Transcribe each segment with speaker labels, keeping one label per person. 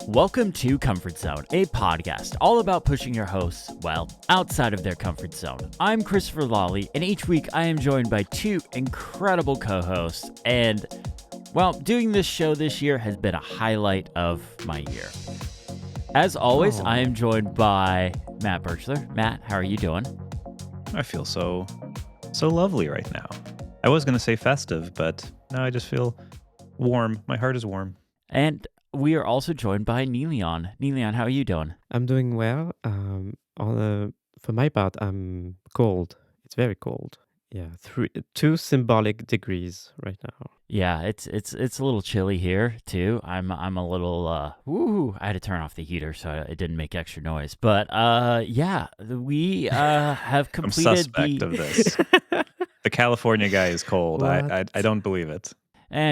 Speaker 1: Welcome to Comfort Zone, a podcast all about pushing your hosts, outside of their comfort zone. I'm Christopher Lawley, and each week I am joined by two incredible co-hosts, and, doing this show this year has been a highlight of my year. As always, I am joined by Matt Birchler. Matt, how are you doing?
Speaker 2: I feel so lovely right now. I was going to say festive, but now I just feel warm. My heart is warm.
Speaker 1: And we are also joined by Neleon. Neleon, how are you doing?
Speaker 3: I'm doing well. For my part, I'm cold. It's very cold. Yeah, 2 symbolic degrees right now.
Speaker 1: Yeah, it's a little chilly here too. I'm a little I had to turn off the heater so it didn't make extra noise. But we have completed
Speaker 2: I'm suspect of this. The California guy is cold. I don't believe it.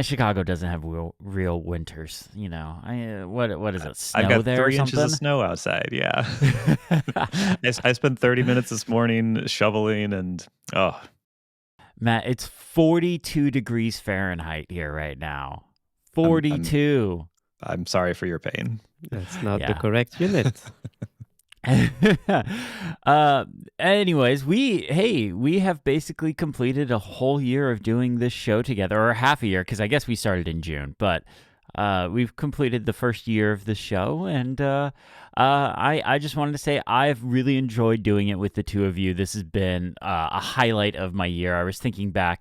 Speaker 1: Chicago doesn't have real winters, you know. What is it? Snow
Speaker 2: I've got
Speaker 1: there
Speaker 2: 3
Speaker 1: or
Speaker 2: inches
Speaker 1: something?
Speaker 2: of snow outside. Yeah. I spent 30 minutes this morning shoveling, and
Speaker 1: Matt, it's 42 degrees Fahrenheit here right now. 42.
Speaker 2: I'm sorry for your pain.
Speaker 3: That's not the correct unit.
Speaker 1: Anyways, we have basically completed a whole year of doing this show together, or half a year, because I guess we started in June, but we've completed the first year of the show, and I just wanted to say I've really enjoyed doing it with the two of you. This has been a highlight of my year. I was thinking back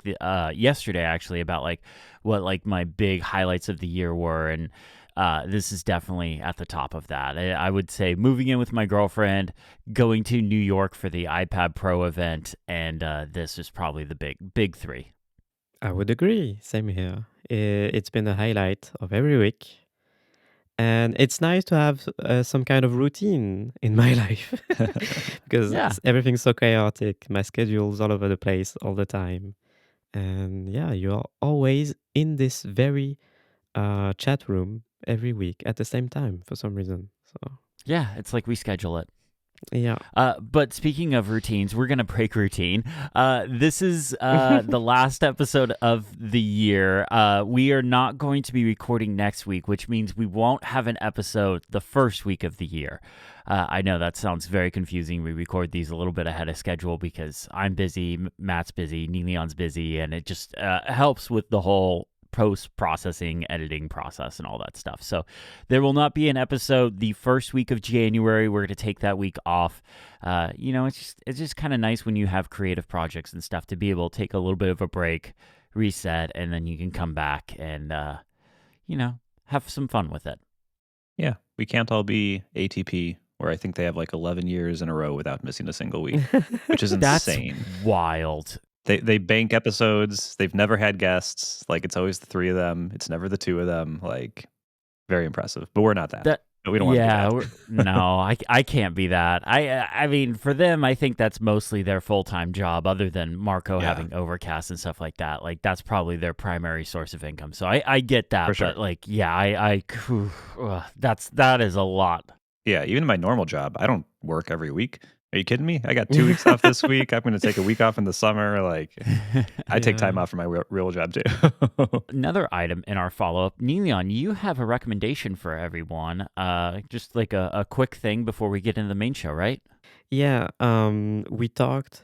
Speaker 1: yesterday actually about what my big highlights of the year were, and this is definitely at the top of that. I would say moving in with my girlfriend, going to New York for the iPad Pro event, and this is probably the big three.
Speaker 3: I would agree. Same here. It's been a highlight of every week. And it's nice to have some kind of routine in my life because everything's so chaotic. My schedule's all over the place all the time. And you're always in this very chat room every week at the same time for some reason. So
Speaker 1: yeah, it's like we schedule it.
Speaker 3: Yeah.
Speaker 1: But speaking of routines, we're gonna break routine. This is the last episode of the year. We are not going to be recording next week, which means we won't have an episode the first week of the year. I know that sounds very confusing. We record these a little bit ahead of schedule because I'm busy, Matt's busy, Neleon's busy, and it just helps with the whole post-processing, editing process and all that stuff. So there will not be an episode the first week of January. We're going to take that week off. It's just kind of nice when you have creative projects and stuff to be able to take a little bit of a break, reset, and then you can come back and, have some fun with it.
Speaker 2: Yeah, we can't all be ATP, where I think they have 11 years in a row without missing a single week, which is insane.
Speaker 1: That's wild.
Speaker 2: They bank episodes. They've never had guests. It's always the 3 of them. It's never the 2 of them. Very impressive. But we're not that. We don't want to be that.
Speaker 1: No, I can't be that. I mean, for them, I think that's mostly their full-time job, other than Marco having Overcast and stuff like that. That's probably their primary source of income. So I get that.
Speaker 2: For sure.
Speaker 1: But that is a lot.
Speaker 2: Yeah, even my normal job, I don't work every week. Are you kidding me? I got 2 weeks off this week. I'm going to take a week off in the summer. I take time off from my real job too.
Speaker 1: Another item in our follow-up, Neleon, you have a recommendation for everyone. Just a quick thing before we get into the main show, right?
Speaker 3: Yeah, we talked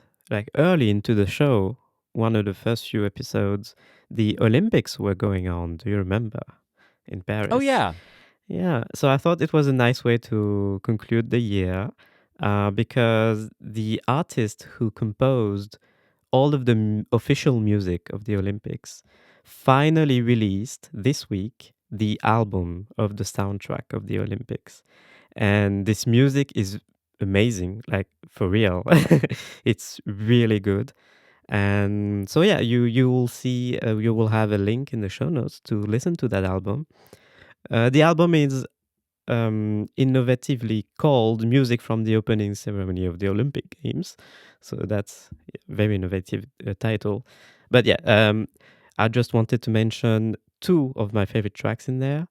Speaker 3: early into the show, one of the first few episodes, the Olympics were going on. Do you remember? In Paris.
Speaker 1: Oh, yeah.
Speaker 3: Yeah, so I thought it was a nice way to conclude the year. Because the artist who composed all of the official music of the Olympics finally released this week the album of the soundtrack of the Olympics. And this music is amazing, for real. It's really good. And so, you will see, you will have a link in the show notes to listen to that album. The album is innovatively called Music from the Opening Ceremony of the Olympic Games. So that's a very innovative title. But I just wanted to mention 2 of my favorite tracks in there.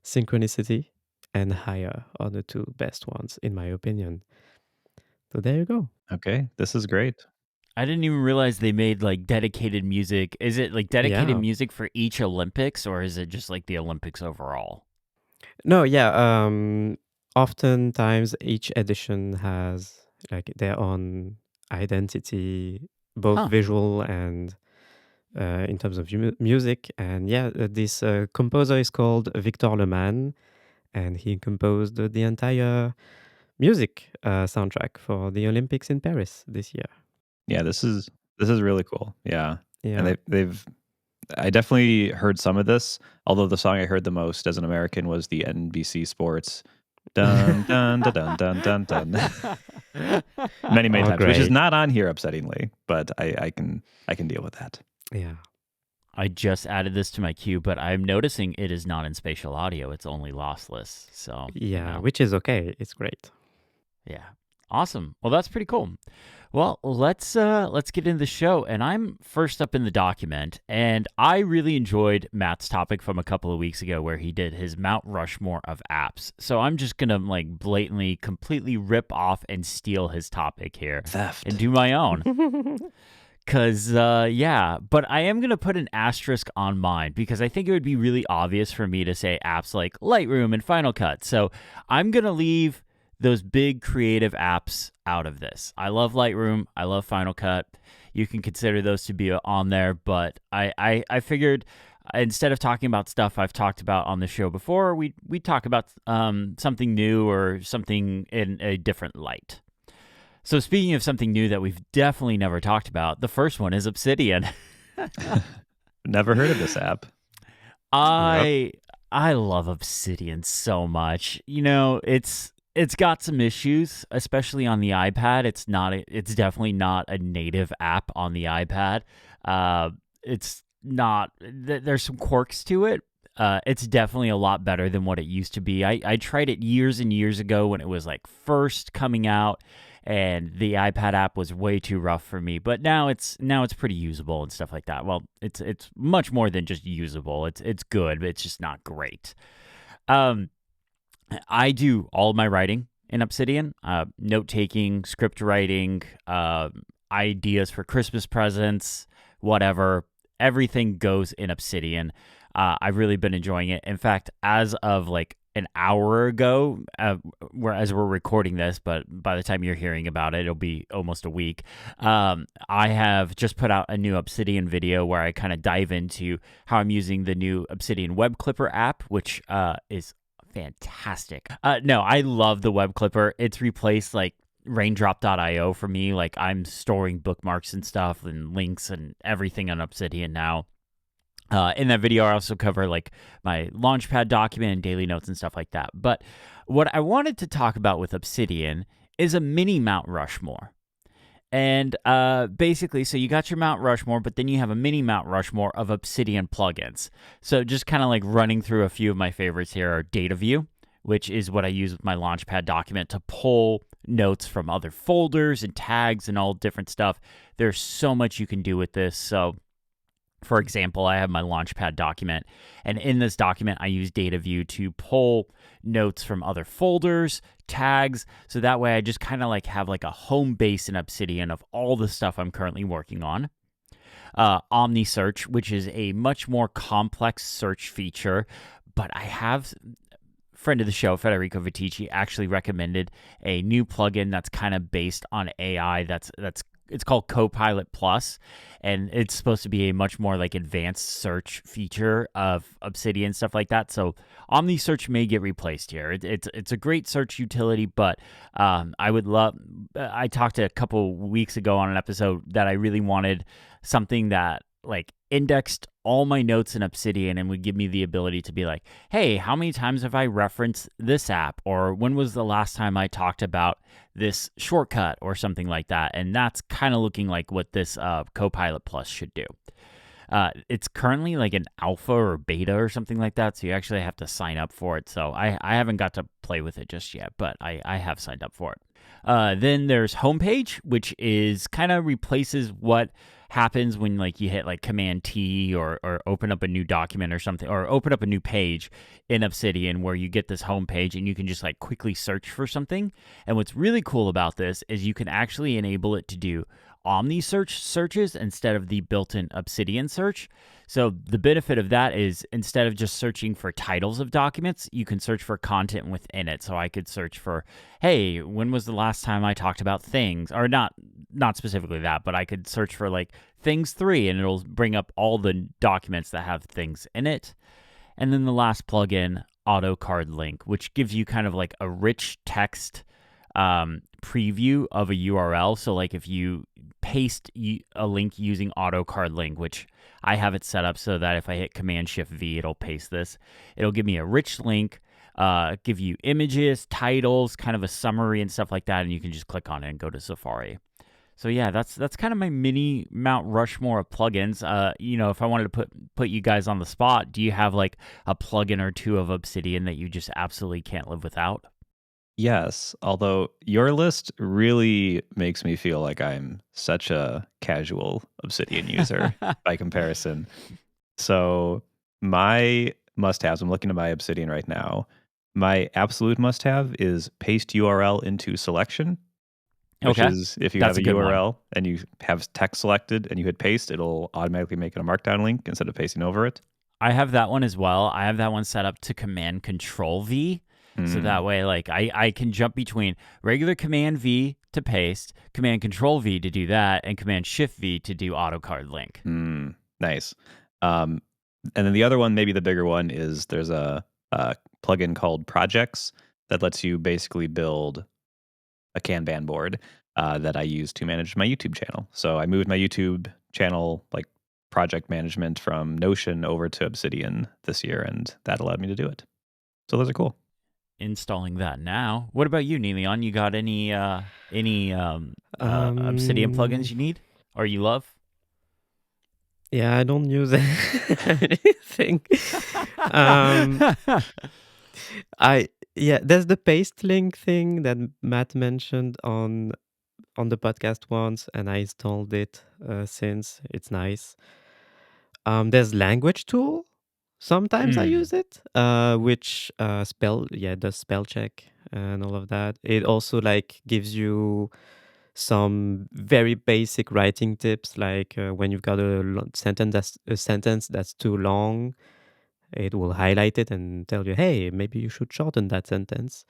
Speaker 3: Synchronicity and Higher are the 2 best ones, in my opinion. So there you go.
Speaker 2: Okay, this is great.
Speaker 1: I didn't even realize they made dedicated music. Is it dedicated music for each Olympics, or is it just the Olympics overall?
Speaker 3: No, yeah. Oftentimes, each edition has like their own identity, both
Speaker 1: Huh.
Speaker 3: visual and in terms of music. And yeah, this composer is called Victor Lemann, and he composed the entire music soundtrack for the Olympics in Paris this year.
Speaker 2: Yeah, this is really cool. Yeah. And
Speaker 3: Yeah.
Speaker 2: they've I definitely heard some of this, although the song I heard the most as an American was the NBC Sports dun dun dun dun dun dun many
Speaker 3: Oh,
Speaker 2: times, which is
Speaker 3: great.
Speaker 2: not on here upsettingly, but I can deal with that.
Speaker 3: Yeah.
Speaker 1: I just added this to my queue, but I'm noticing it is not in spatial audio. It's only lossless. So
Speaker 3: Yeah, which is okay. It's great.
Speaker 1: yeah. Awesome. Well, that's pretty cool. Well, let's get into the show. And I'm first up in the document, and I really enjoyed Matt's topic from a couple of weeks ago where he did his Mount Rushmore of apps. So I'm just gonna like blatantly, completely rip off and steal his topic here
Speaker 2: Theft.
Speaker 1: and do my own. Because, but I am going to put an asterisk on mine because I think it would be really obvious for me to say apps like Lightroom and Final Cut. So I'm going to leave those big creative apps out of this. I love Lightroom. I love Final Cut. You can consider those to be on there, but I figured instead of talking about stuff I've talked about on the show before, we talk about something new or something in a different light. So speaking of something new that we've definitely never talked about, the first one is Obsidian.
Speaker 2: Never heard of this app.
Speaker 1: I love Obsidian so much. You know, it's got some issues, especially on the iPad. It's definitely not a native app on the iPad. It's not. There's some quirks to it. It's definitely a lot better than what it used to be. I tried it years and years ago when it was like first coming out, and the iPad app was way too rough for me. But now it's pretty usable and stuff like that. Well, it's much more than just usable. It's good, but it's just not great. I do all of my writing in Obsidian, note taking, script writing, ideas for Christmas presents, whatever. Everything goes in Obsidian. I've really been enjoying it. In fact, as of like an hour ago, as we're recording this, but by the time you're hearing about it, it'll be almost a week. I have just put out a new Obsidian video where I kind of dive into how I'm using the new Obsidian Web Clipper app, which is fantastic. No, I love the Web Clipper. It's replaced like Raindrop.io for me. Like I'm storing bookmarks and stuff and links and everything on Obsidian now. In that video, I also cover like my Launchpad document and daily notes and stuff like that. But what I wanted to talk about with Obsidian is a mini Mount Rushmore. And basically, so you got your Mount Rushmore, but then you have a mini Mount Rushmore of Obsidian plugins. So just kind of like running through a few of my favorites here are DataView, which is what I use with my Launchpad document to pull notes from other folders and tags and all different stuff. There's so much you can do with this. So for example, I have my Launchpad document, and in this document, I use DataView to pull notes from other folders, tags, so that way I just kind of like have like a home base in Obsidian of all the stuff I'm currently working on. OmniSearch, which is a much more complex search feature, but I have friend of the show, Federico Viticci, actually recommended a new plugin that's kind of based on AI. It's called Copilot Plus, and it's supposed to be a much more like advanced search feature of Obsidian, stuff like that. So OmniSearch may get replaced here. It's a great search utility, but I would love. I talked a couple weeks ago on an episode that I really wanted something that like indexed all my notes in Obsidian and would give me the ability to be like, hey, how many times have I referenced this app? Or when was the last time I talked about this shortcut or something like that? And that's kind of looking like what this Copilot Plus should do. It's currently like an alpha or beta or something like that, so you actually have to sign up for it. So I haven't got to play with it just yet, but I have signed up for it. Then there's Homepage, which is kind of replaces what happens when like you hit like Command T or open up a new document or something, or open up a new page in Obsidian where you get this home page and you can just like quickly search for something. And what's really cool about this is you can actually enable it to do OmniSearch searches instead of the built-in Obsidian search. So the benefit of that is instead of just searching for titles of documents, you can search for content within it. So I could search for, hey, when was the last time I talked about things? Or not specifically that, but I could search for like things 3 and it'll bring up all the documents that have things in it. And then the last plugin, AutoCard Link, which gives you kind of like a rich text preview of a URL. So like if you paste a link using AutoCard Link, which I have it set up so that if I hit Command-Shift-V, it'll paste this. It'll give me a rich link, give you images, titles, kind of a summary and stuff like that, and you can just click on it and go to Safari. So yeah, that's kind of my mini Mount Rushmore of plugins. If I wanted to put you guys on the spot, do you have like a plugin or two of Obsidian that you just absolutely can't live without?
Speaker 2: Yes, although your list really makes me feel like I'm such a casual Obsidian user by comparison. So my must-haves, I'm looking at my Obsidian right now. My absolute must-have is paste URL into selection, which is if you have a URL and you have text selected and you hit paste, it'll automatically make it a markdown link instead of pasting over it.
Speaker 1: I have that one as well. I have that one set up to Command-Control-V. So that way, like I can jump between regular Command-V to paste, Command-Control-V to do that, and Command-Shift-V to do AutoCard Link.
Speaker 2: Nice. And then the other one, maybe the bigger one, is there's a plugin called Projects that lets you basically build a Kanban board that I use to manage my YouTube channel. So I moved my YouTube channel, like project management, from Notion over to Obsidian this year, and that allowed me to do it. So those are cool.
Speaker 1: Installing that now. What about you, Neeleon? You got any Obsidian plugins you need or you love?
Speaker 3: Yeah, I don't use anything. There's the paste link thing that Matt mentioned on the podcast once, and I installed it since. It's nice. There's Language Tool. Sometimes I use it, which does spell check and all of that. It also like gives you some very basic writing tips, like when you've got a sentence that's too long, it will highlight it and tell you, hey, maybe you should shorten that sentence.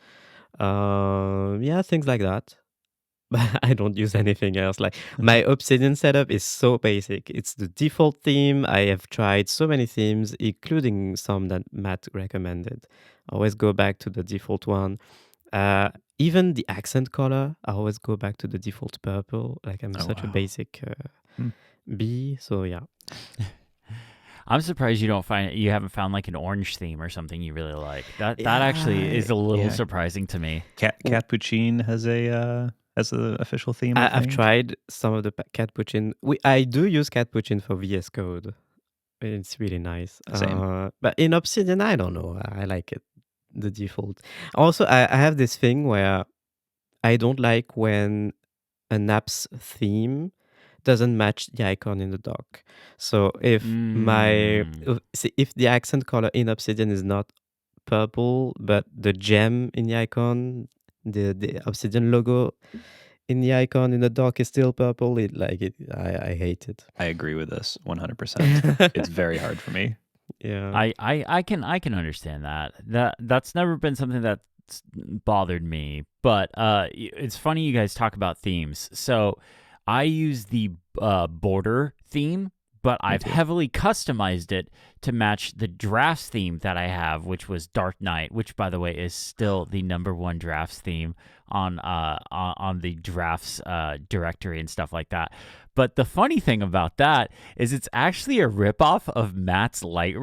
Speaker 3: Things like that. But I don't use anything else. Like my Obsidian setup is so basic. It's the default theme. I have tried so many themes, including some that Matt recommended. I always go back to the default one. Even the accent color, I always go back to the default purple. Like I'm such a basic bee. So yeah.
Speaker 1: I'm surprised you haven't found like an orange theme or something you really like. That actually is a little surprising to me.
Speaker 2: Catpuccine has an official theme.
Speaker 3: I've tried some of the Catpuccine. I do use Catpuccine for VS Code. It's really nice.
Speaker 2: Same.
Speaker 3: But in Obsidian, I don't know. I like it, the default. Also, I have this thing where I don't like when an app's theme doesn't match the icon in the dock. So if if the accent color in Obsidian is not purple, but the gem in the icon, the Obsidian logo in the icon in the dock is still purple, I hate it.
Speaker 2: I agree with this 100%. It's very hard for me.
Speaker 3: Yeah.
Speaker 1: I can understand that. That's never been something that's bothered me. But it's funny you guys talk about themes. So I use the border theme, but I've heavily customized it to match the drafts theme that I have, which was Dark Knight, which, by the way, is still the #1 drafts theme on the drafts directory and stuff like that. But the funny thing about that is it's actually a ripoff of Matt's light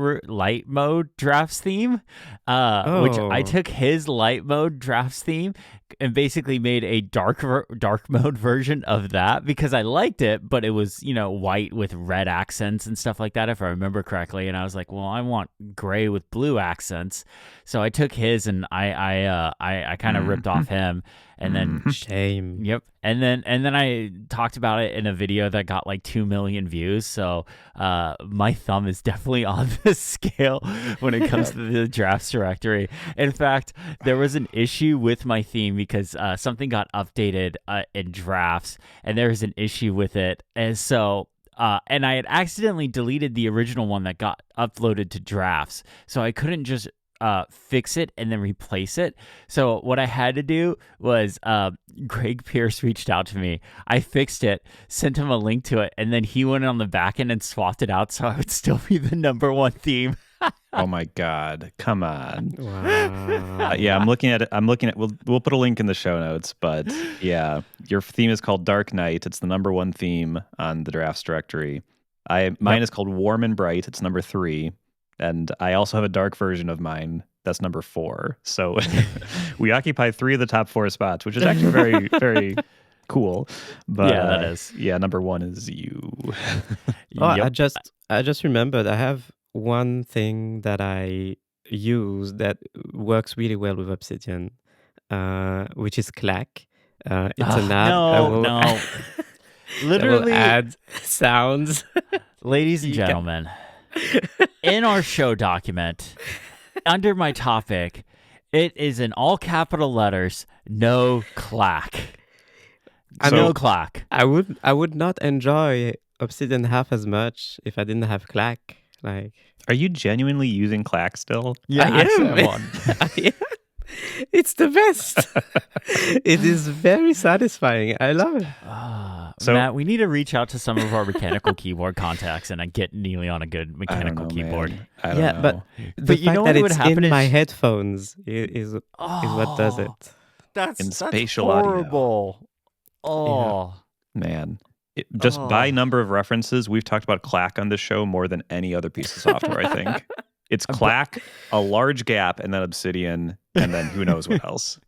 Speaker 1: mode drafts theme, which I took his light mode drafts theme and basically made a dark mode version of that because I liked it, but it was, white with red accents and stuff like that, if I remember correctly. And I was like, well, I want gray with blue accents. So I took his and I kind of ripped off him. And then
Speaker 3: Shame.
Speaker 1: Yep. And then I talked about it in a video that got like 2 million views. So my thumb is definitely on the scale when it comes to the drafts directory. In fact, there was an issue with my theme because something got updated in drafts, and there was an issue with it. And so and I had accidentally deleted the original one that got uploaded to drafts. So I couldn't just fix it and then replace it. So what I had to do was Greg Pierce reached out to me. I fixed it, sent him a link to it, and then he went on the back end and swapped it out so I would still be the number one theme.
Speaker 2: Oh my God. Come on.
Speaker 3: Wow.
Speaker 2: Yeah, I'm looking at it. We'll put a link in the show notes, but yeah, your theme is called Dark Knight. It's the number one theme on the drafts directory. Mine is called Warm and Bright. It's number 3. And I also have a dark version of mine. That's number 4. So we occupy 3 of the top 4 spots, which is actually very, very cool. But
Speaker 1: yeah, that is.
Speaker 2: Yeah, number 1 is you.
Speaker 3: Oh,
Speaker 1: Yep.
Speaker 3: I just remembered I have one thing that I use that works really well with Obsidian, which is Clack. It's an app.
Speaker 1: No.
Speaker 3: I will
Speaker 1: Literally,
Speaker 3: add sounds.
Speaker 1: ladies and
Speaker 3: You can-
Speaker 1: gentlemen, in our show document, under my topic, it is in all capital letters, no clack.
Speaker 3: I
Speaker 1: No
Speaker 3: mean,
Speaker 1: clack.
Speaker 3: I would not enjoy Obsidian half as much if I didn't have Clack. Like,
Speaker 2: Are you genuinely using Clack still?
Speaker 1: Yeah,
Speaker 3: I
Speaker 1: actually,
Speaker 3: am.
Speaker 1: I'm on.
Speaker 3: It's the best. It is very satisfying. I love it.
Speaker 2: So-
Speaker 1: Matt, we need to reach out to some of our mechanical keyboard contacts and get Neely on a good mechanical keyboard.
Speaker 2: Man. I don't
Speaker 3: Yeah,
Speaker 2: know.
Speaker 3: but the
Speaker 1: But you
Speaker 3: fact
Speaker 1: know
Speaker 3: that
Speaker 1: what would
Speaker 3: it's
Speaker 1: happen
Speaker 3: in my
Speaker 1: is-
Speaker 3: headphones is what does it.
Speaker 1: That's
Speaker 2: In
Speaker 1: that's
Speaker 2: spatial audio.
Speaker 1: horrible. Oh,
Speaker 2: Man, just by number of references, we've talked about Clack on this show more than any other piece of software, I think. It's Clack, a large gap, and then Obsidian, and then who knows what else.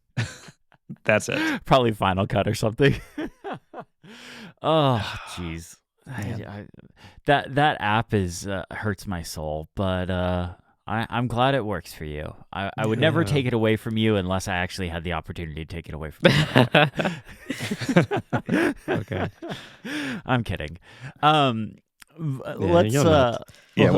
Speaker 2: That's it.
Speaker 1: probably Final Cut or something. Oh, jeez. That app is hurts my soul, but I'm glad it works for you. I would never
Speaker 3: Yeah.
Speaker 1: take it away from you unless I actually had the opportunity to take it away from you.
Speaker 3: Okay.
Speaker 1: I'm kidding.
Speaker 3: you're not.
Speaker 2: Yeah,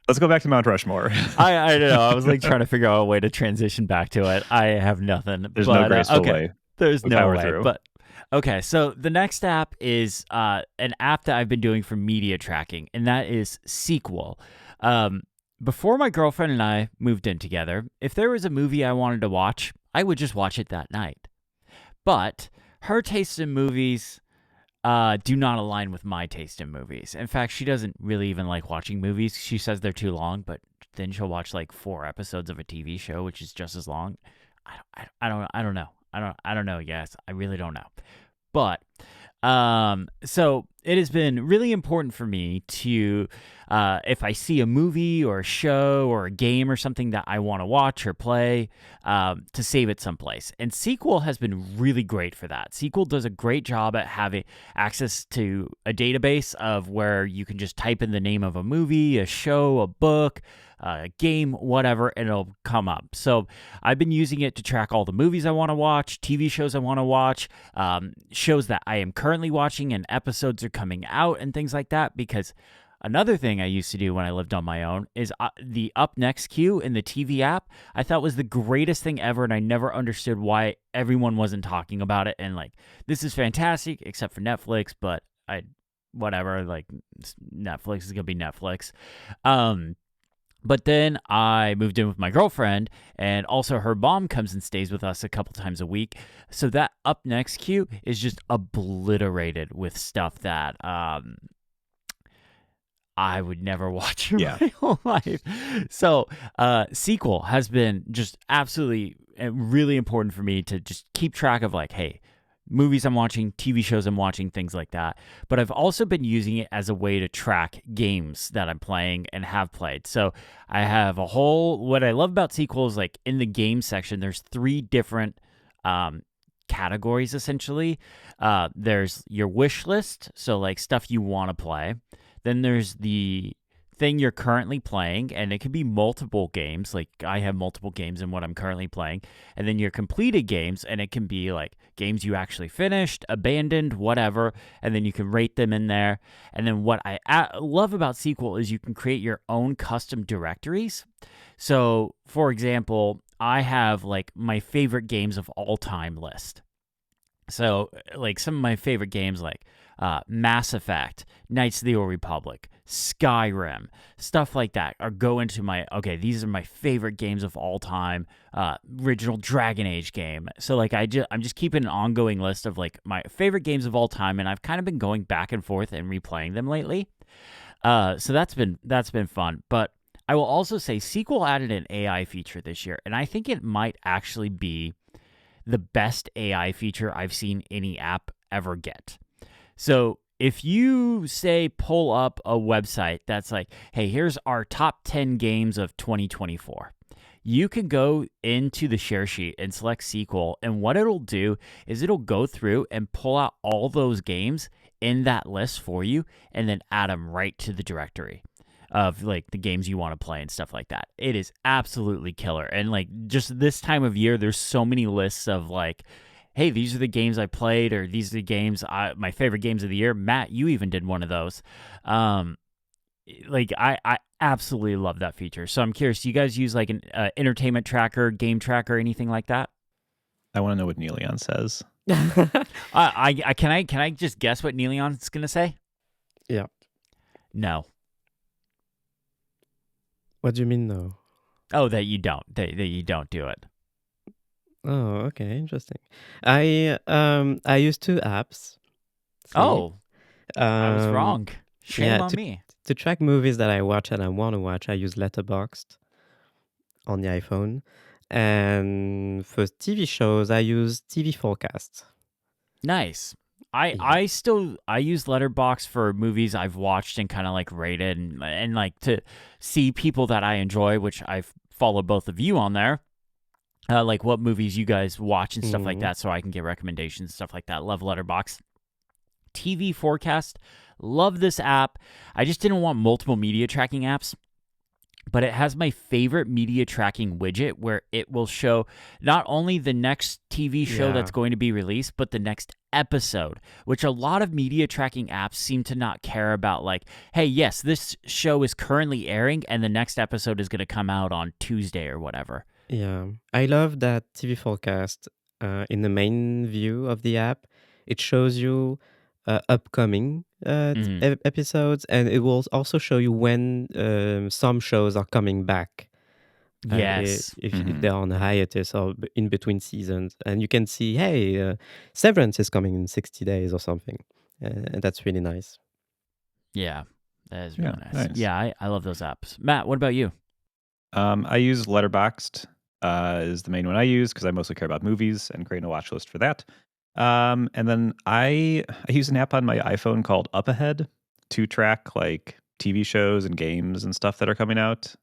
Speaker 2: let's go back to Mount Rushmore.
Speaker 1: I don't know. I was like trying to figure out a way to transition back to it. I have nothing.
Speaker 2: There's
Speaker 1: but,
Speaker 2: no graceful
Speaker 1: okay.
Speaker 2: way.
Speaker 1: There's
Speaker 2: to
Speaker 1: no
Speaker 2: power
Speaker 1: way.
Speaker 2: through.
Speaker 1: But okay, so the next app is an app that I've been doing for media tracking, and that is Sequel. Before my girlfriend and I moved in together, if there was a movie I wanted to watch, I would just watch it that night. But her taste in movies do not align with my taste in movies. In fact, she doesn't really even like watching movies. She says they're too long, but then she'll watch like 4 episodes of a TV show, which is just as long. I don't know. I don't know. Yes, I really don't know. But so it has been really important for me to, if I see a movie or a show or a game or something that I want to watch or play, to save it someplace. And Sequel has been really great for that. Sequel does a great job at having access to a database of where you can just type in the name of a movie, a show, a book, a game, whatever, and it'll come up. So I've been using it to track all the movies I want to watch, TV shows I want to watch, shows that I am currently watching and episodes are coming out and things like that. Because another thing I used to do when I lived on my own is the Up Next queue in the TV app. I thought was the greatest thing ever, and I never understood why everyone wasn't talking about it. And like, this is fantastic, except for Netflix, but whatever, like Netflix is gonna be Netflix. But then I moved in with my girlfriend, and also her mom comes and stays with us a couple times a week. So that Up Next queue is just obliterated with stuff that I would never watch in my whole life. So Sequel has been just absolutely really important for me to just keep track of, like, hey, movies I'm watching, TV shows I'm watching, things like that. But I've also been using it as a way to track games that I'm playing and have played. So I have a whole, what I love about Sequel is, like, in the game section, there's 3 different categories, essentially. There's your wish list, so like stuff you want to play. Then there's the thing you're currently playing, and it could be multiple games. Like I have multiple games in what I'm currently playing, and then your completed games, and it can be like games you actually finished, abandoned, whatever, and then you can rate them in there. And then what I love about SQL is you can create your own custom directories. So, for example, I have like my favorite games of all time list. So, like some of my favorite games, like Mass Effect, Knights of the Old Republic, Skyrim, stuff like that, are go into my, okay, these are my favorite games of all time, original Dragon Age game. So, like, I'm just keeping an ongoing list of, like, my favorite games of all time, and I've kind of been going back and forth and replaying them lately. So that's been fun. But I will also say SQL added an AI feature this year, and I think it might actually be the best AI feature I've seen any app ever get. So if you say pull up a website that's like, hey, here's our top 10 games of 2024, you can go into the share sheet and select SQL, and what it'll do is it'll go through and pull out all those games in that list for you and then add them right to the directory of like the games you want to play and stuff like that. It is absolutely killer. And like just this time of year, there's so many lists of like, hey, these are the games I played, or these are the games my favorite games of the year. Matt, you even did one of those. Like I absolutely love that feature. So I'm curious, do you guys use like an entertainment tracker, game tracker, anything like that?
Speaker 2: I want to know what Neilion says.
Speaker 1: Can I just guess what Neilion's gonna say?
Speaker 3: Yeah.
Speaker 1: No.
Speaker 3: What do you mean, no?
Speaker 1: Oh, that you don't. That you don't do it.
Speaker 3: Oh, okay, interesting. I use two apps. See?
Speaker 1: Oh, I was wrong. Shame on
Speaker 3: to,
Speaker 1: me.
Speaker 3: To track movies that I watch and I want to watch, I use Letterboxd on the iPhone. And for TV shows, I use TV Forecast.
Speaker 1: Nice. I use Letterboxd for movies I've watched and kind of like rated and like to see people that I enjoy, which I follow both of you on there. Like what movies you guys watch and stuff like that, so I can get recommendations, stuff like that. Love Letterboxd. TV Forecast, love this app. I just didn't want multiple media tracking apps, but it has my favorite media tracking widget where it will show not only the next TV show that's going to be released, but the next episode, which a lot of media tracking apps seem to not care about. Like, hey, yes, this show is currently airing and the next episode is going to come out on Tuesday or whatever.
Speaker 3: Yeah, I love that TV Forecast. In the main view of the app, it shows you upcoming episodes, and it will also show you when some shows are coming back.
Speaker 1: Yes.
Speaker 3: If they're on a hiatus or in between seasons. And you can see, hey, Severance is coming in 60 days or something. And that's really nice.
Speaker 1: Yeah, that is really nice. Yeah, I love those apps. Matt, what about you?
Speaker 2: I use Letterboxd is the main one I use because I mostly care about movies and create a watch list for that. And then I use an app on my iPhone called Up Ahead to track like TV shows and games and stuff that are coming out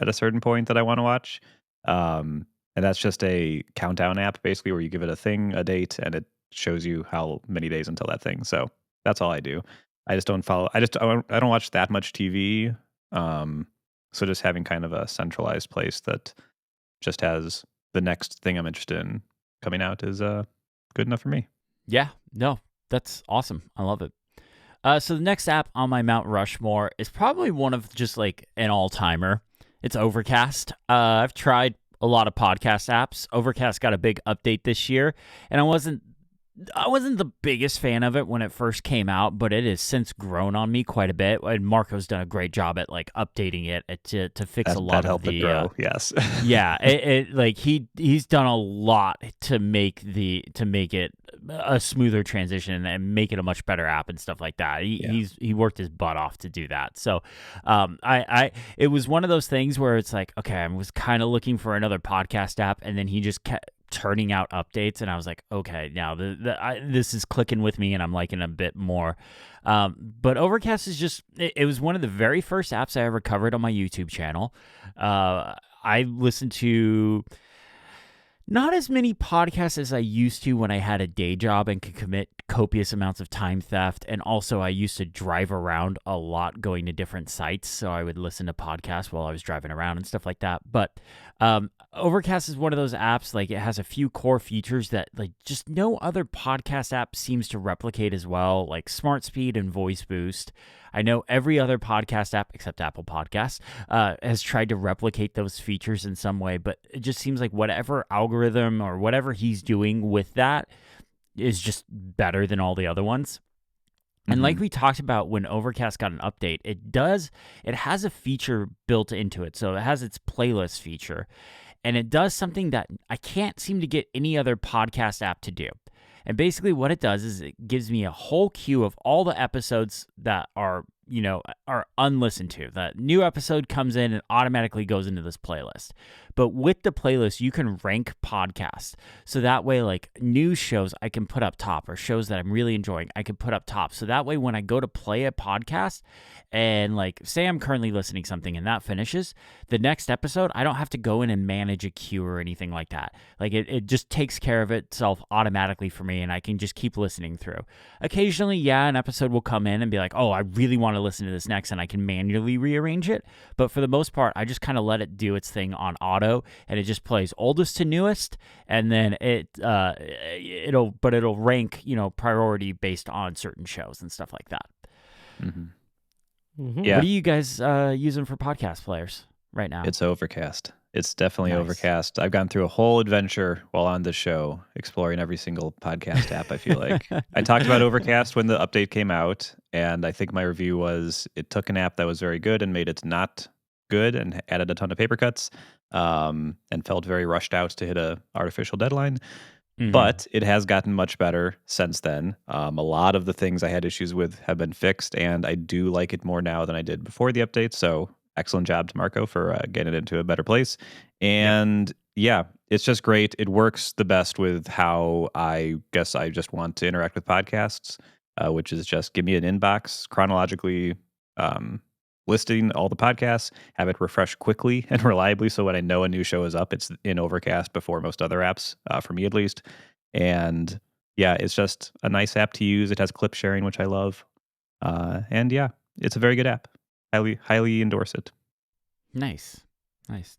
Speaker 2: at a certain point that I want to watch. And that's just a countdown app basically where you give it a date, and it shows you how many days until that thing. So that's all I do. I just don't follow. I don't watch that much TV. So just having kind of a centralized place that just has the next thing I'm interested in coming out is good enough for me.
Speaker 1: Yeah, no, that's awesome. I love it. So the next app on my Mount Rushmore is probably one of just like an all-timer. It's Overcast. I've tried a lot of podcast apps. Overcast got a big update this year, and I wasn't the biggest fan of it when it first came out, but it has since grown on me quite a bit. And Marco's done a great job at like updating it to fix a lot of the.
Speaker 2: It grow. Yes.
Speaker 1: Yeah, it like he's done a lot to make it a smoother transition and make it a much better app and stuff like that. He worked his butt off to do that. So, it was one of those things where it's like, okay, I was kind of looking for another podcast app, and then he just kept turning out updates, and I was like, okay, now this is clicking with me, and I'm liking it a bit more. But Overcast is just, it was one of the very first apps I ever covered on my YouTube channel. I listened to Not as many podcasts as I used to when I had a day job and could commit copious amounts of time theft. And also, I used to drive around a lot going to different sites. So I would listen to podcasts while I was driving around and stuff like that. But Overcast is one of those apps, like it has a few core features that like just no other podcast app seems to replicate as well, like Smart Speed and Voice Boost. I know every other podcast app except Apple Podcasts has tried to replicate those features in some way, but it just seems like whatever algorithm or whatever he's doing with that is just better than all the other ones. And like we talked about when Overcast got an update, it has a feature built into it. So it has its playlist feature, and it does something that I can't seem to get any other podcast app to do. And basically what it does is it gives me a whole queue of all the episodes that are unlistened to. That new episode comes in and automatically goes into this playlist. But with the playlist, you can rank podcasts. So that way, like new shows I can put up top, or shows that I'm really enjoying, I can put up top. So that way, when I go to play a podcast and like say I'm currently listening to something and that finishes, the next episode, I don't have to go in and manage a queue or anything like that. Like it just takes care of itself automatically for me, and I can just keep listening through. Occasionally, an episode will come in and be like, oh, I really want to listen to this next, and I can manually rearrange it. But for the most part, I just kind of let it do its thing on auto, and it just plays oldest to newest, and then it'll rank, priority based on certain shows and stuff like that.
Speaker 2: Yeah.
Speaker 1: What are you guys using for podcast players right now?
Speaker 2: It's Overcast. It's definitely
Speaker 1: Nice.
Speaker 2: Overcast. I've gone through a whole adventure while on the show, exploring every single podcast app, I feel like. I talked about Overcast when the update came out, and I think my review was it took an app that was very good and made it not good and added a ton of paper cuts, and felt very rushed out to hit a artificial deadline. But it has gotten much better since then. A lot of the things I had issues with have been fixed, and I do like it more now than I did before the update. So excellent job to Marco for getting it into a better place. And it's just great. It works the best with how I guess I just want to interact with podcasts, which is just give me an inbox chronologically listing all the podcasts, have it refresh quickly and reliably. So when I know a new show is up, it's in Overcast before most other apps, for me at least. And it's just a nice app to use. It has clip sharing, which I love. It's a very good app. Highly endorse it.
Speaker 1: Nice.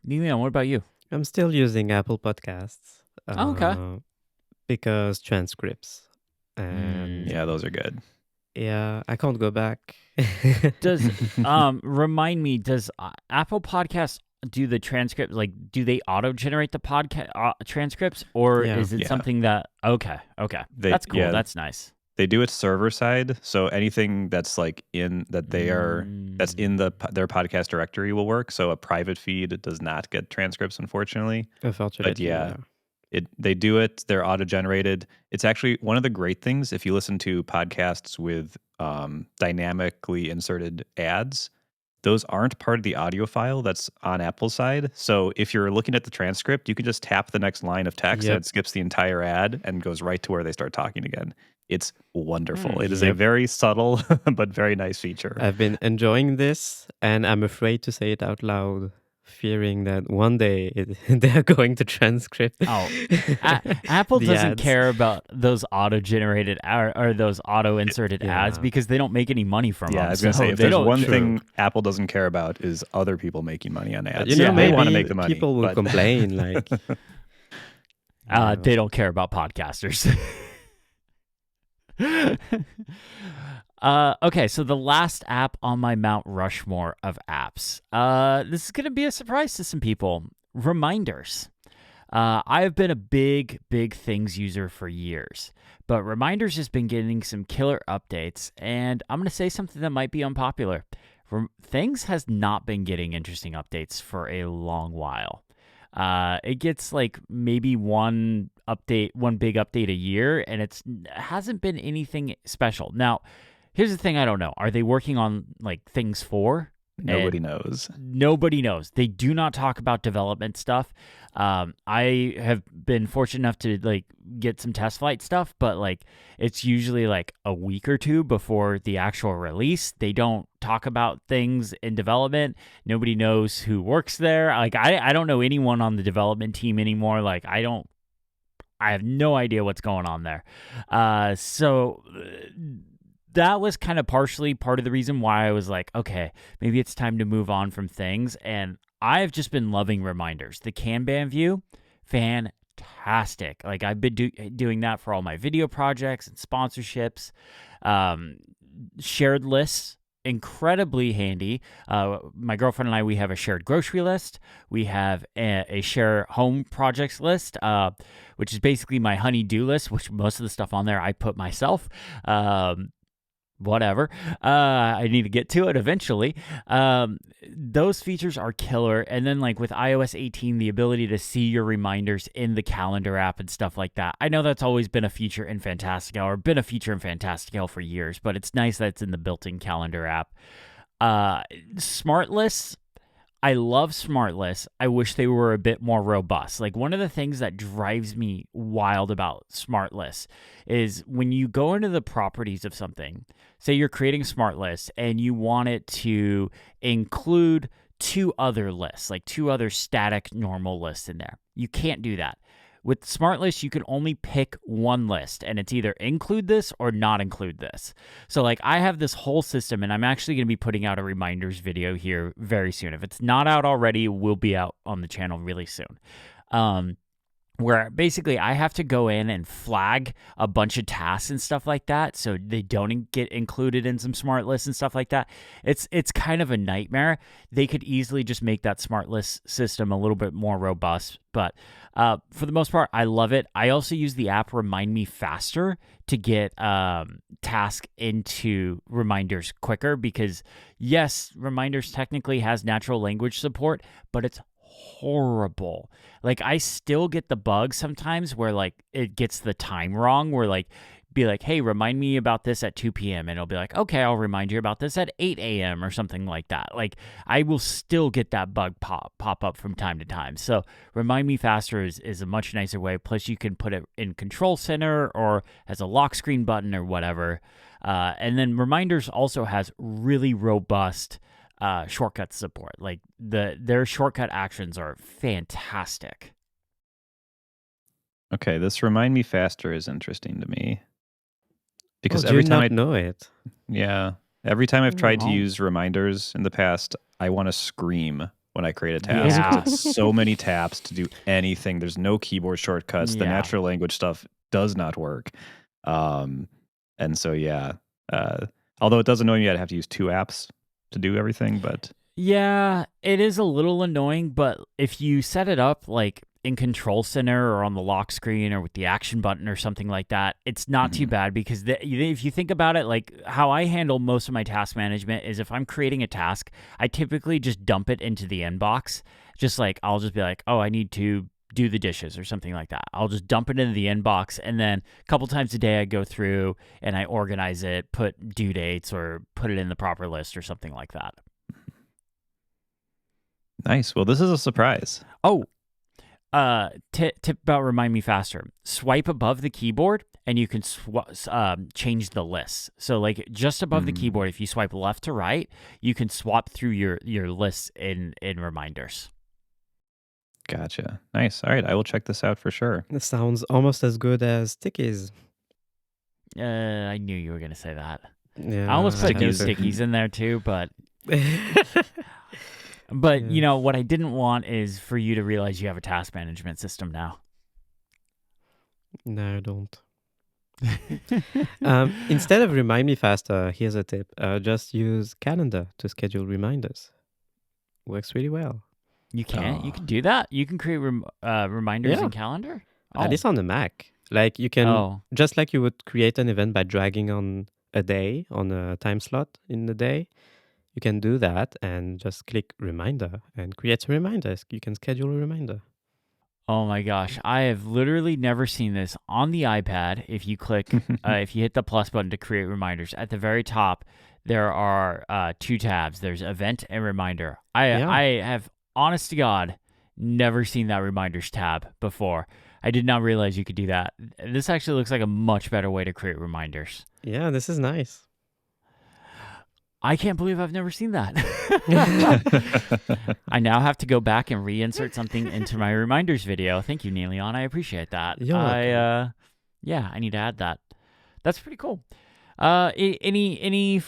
Speaker 1: Leon, what about you?
Speaker 3: I'm still using Apple Podcasts.
Speaker 1: Okay.
Speaker 3: Because transcripts. And
Speaker 2: Yeah, those are good.
Speaker 3: yeah, I can't go back.
Speaker 1: Does remind me, does Apple Podcasts do the transcript? Like, do they auto generate the podcast transcripts, or
Speaker 3: Yeah.
Speaker 1: is it
Speaker 2: Yeah.
Speaker 1: something that? Okay, that's cool.
Speaker 2: yeah.
Speaker 1: That's nice.
Speaker 2: They do it server side, so anything that's like that's in their podcast directory will work. So a private feed does not get transcripts, unfortunately.
Speaker 3: Unfortunately,
Speaker 2: yeah. They do it. They're auto generated. It's actually one of the great things if you listen to podcasts with dynamically inserted ads. Those aren't part of the audio file that's on Apple's side. So if you're looking at the transcript, you can just tap the next line of text and
Speaker 3: Yep.
Speaker 2: it skips the entire ad and goes right to where they start talking again. It's wonderful. It is a
Speaker 3: Yep.
Speaker 2: very subtle but very nice feature.
Speaker 3: I've been enjoying this, and I'm afraid to say it out loud, fearing that one day they're going to transcript.
Speaker 1: Oh, Apple
Speaker 3: the
Speaker 1: doesn't
Speaker 3: ads.
Speaker 1: care about those auto-generated or those auto-inserted ads
Speaker 3: Yeah.
Speaker 1: because they don't make any money from them.
Speaker 2: Yeah, I was going to
Speaker 1: so
Speaker 2: say, if
Speaker 1: they
Speaker 2: there's
Speaker 1: don't-
Speaker 2: one
Speaker 3: True.
Speaker 2: thing Apple doesn't care about is other people making money on ads.
Speaker 3: You know,
Speaker 1: Yeah.
Speaker 2: They
Speaker 3: maybe
Speaker 2: want to make the money.
Speaker 3: people will
Speaker 2: but-
Speaker 3: complain, like,
Speaker 1: They don't care about podcasters. Okay, so the last app on my Mount Rushmore of apps. This is going to be a surprise to some people. Reminders. I have been a big Things user for years, but Reminders has been getting some killer updates, and I'm going to say something that might be unpopular. Things has not been getting interesting updates for a long while. It gets like maybe one big update a year, and it hasn't been anything special. Now, here's the thing I don't know. Are they working on like Things 4?
Speaker 2: Nobody knows.
Speaker 1: Nobody knows. They do not talk about development stuff. I have been fortunate enough to like get some test flight stuff, but like it's usually like a week or two before the actual release. They don't talk about things in development. Nobody knows who works there. Like I don't know anyone on the development team anymore. Like I don't I have no idea what's going on there. So that was kind of partially part of the reason why I was like, okay, maybe it's time to move on from things. And I've just been loving reminders. The Kanban view, fantastic. Like I've been doing that for all my video projects and sponsorships. Shared lists, incredibly handy. My girlfriend and I, we have a shared grocery list. We have a share home projects list, which is basically my honey-do list, which most of the stuff on there I put myself. Whatever. I need to get to it eventually. Those features are killer. And then like with iOS 18, the ability to see your reminders in the calendar app and stuff like that. I know that's always been a feature in Fantastical, or been a feature in Fantastical for years, but it's nice that it's in the built-in calendar app. Smart lists. I love smart lists. I wish they were a bit more robust. Like one of the things that drives me wild about smart lists is when you go into the properties of something, say you're creating a smart list and you want it to include two other lists, like two other static normal lists in there. You can't do that. With smart lists, you can only pick one list, and it's either include this or not include this. So like I have this whole system, and I'm actually going to be putting out a reminders video here very soon. If it's not out already, it will be out on the channel really soon. Where basically I have to go in and flag a bunch of tasks and stuff like that so they don't get included in some smart lists and stuff like that. It's kind of a nightmare. They could easily just make that smart list system a little bit more robust, but for the most part, I love it. I also use the app Remind Me Faster to get tasks into reminders quicker because, yes, reminders technically has natural language support, but it's horrible. Like I still get the bug sometimes where like it gets the time wrong, where like be like, hey, remind me about this at 2 p.m. and it'll be like, okay, I'll remind you about this at 8 a.m. or something like that. Like I will still get that bug pop up from time to time. So Remind Me Faster is a much nicer way. Plus you can put it in Control Center or as a lock screen button or whatever. And then Reminders also has really robust shortcut support. Like their shortcut actions are fantastic.
Speaker 2: Okay, this Remind Me Faster is interesting to me. Because
Speaker 3: do
Speaker 2: every
Speaker 3: you
Speaker 2: time
Speaker 3: not know it?
Speaker 2: every time I've tried to
Speaker 1: Oh.
Speaker 2: use reminders in the past, I want to scream when I create a task.
Speaker 1: Yeah.
Speaker 2: 'Cause it's so many taps to do anything. There's no keyboard shortcuts. The
Speaker 1: Yeah.
Speaker 2: natural language stuff does not work. And so although it does annoy me, I'd have to use two apps to do everything, but
Speaker 1: Yeah, it is a little annoying, but if you set it up like in Control Center or on the lock screen or with the action button or something like that, it's not too bad because if you think about it, like how I handle most of my task management is if I'm creating a task, I typically just dump it into the inbox. Just like I'll just be like, oh, I need to do the dishes or something like that. I'll just dump it into the inbox, and then a couple times a day I go through and I organize it, put due dates or put it in the proper list or something like that.
Speaker 2: nice. Well, this is a surprise.
Speaker 1: Oh, tip about Remind Me Faster. Swipe above the keyboard and you can change the list. So like just above the keyboard, if you swipe left to right, you can swap through your lists in reminders.
Speaker 2: Gotcha. Nice. All right, I will check this out for sure.
Speaker 3: It sounds almost as good as stickies.
Speaker 1: I knew you were going to say that.
Speaker 3: Yeah,
Speaker 1: I almost put
Speaker 2: Stickies.
Speaker 1: stickies in there too, but you know what I didn't want is for you to realize you have a task management system now.
Speaker 3: No, I don't. Instead of Remind Me Faster, here's a tip. Just use Calendar to schedule reminders. Works really well.
Speaker 1: You can
Speaker 2: Oh.
Speaker 1: do that. You can create reminders
Speaker 3: Yeah.
Speaker 1: in Calendar.
Speaker 3: At least on the Mac. Like you can, just like you would create an event by dragging on a day, on a time slot in the day, you can do that and just click Reminder and create a reminder. You can schedule a reminder.
Speaker 1: Oh my gosh, I have literally never seen this on the iPad. If you click, if you hit the plus button to create reminders, at the very top, there are two tabs. There's Event and Reminder. I have, honest to God, never seen that Reminders tab before. I did not realize you could do that. This actually looks like a much better way to create reminders.
Speaker 3: Yeah, this is nice.
Speaker 1: I can't believe I've never seen that. I now have to go back and reinsert something into my reminders video. Thank you, Neilion. I appreciate that.
Speaker 3: You're welcome.
Speaker 1: Yeah, I need to add that. That's pretty cool. Any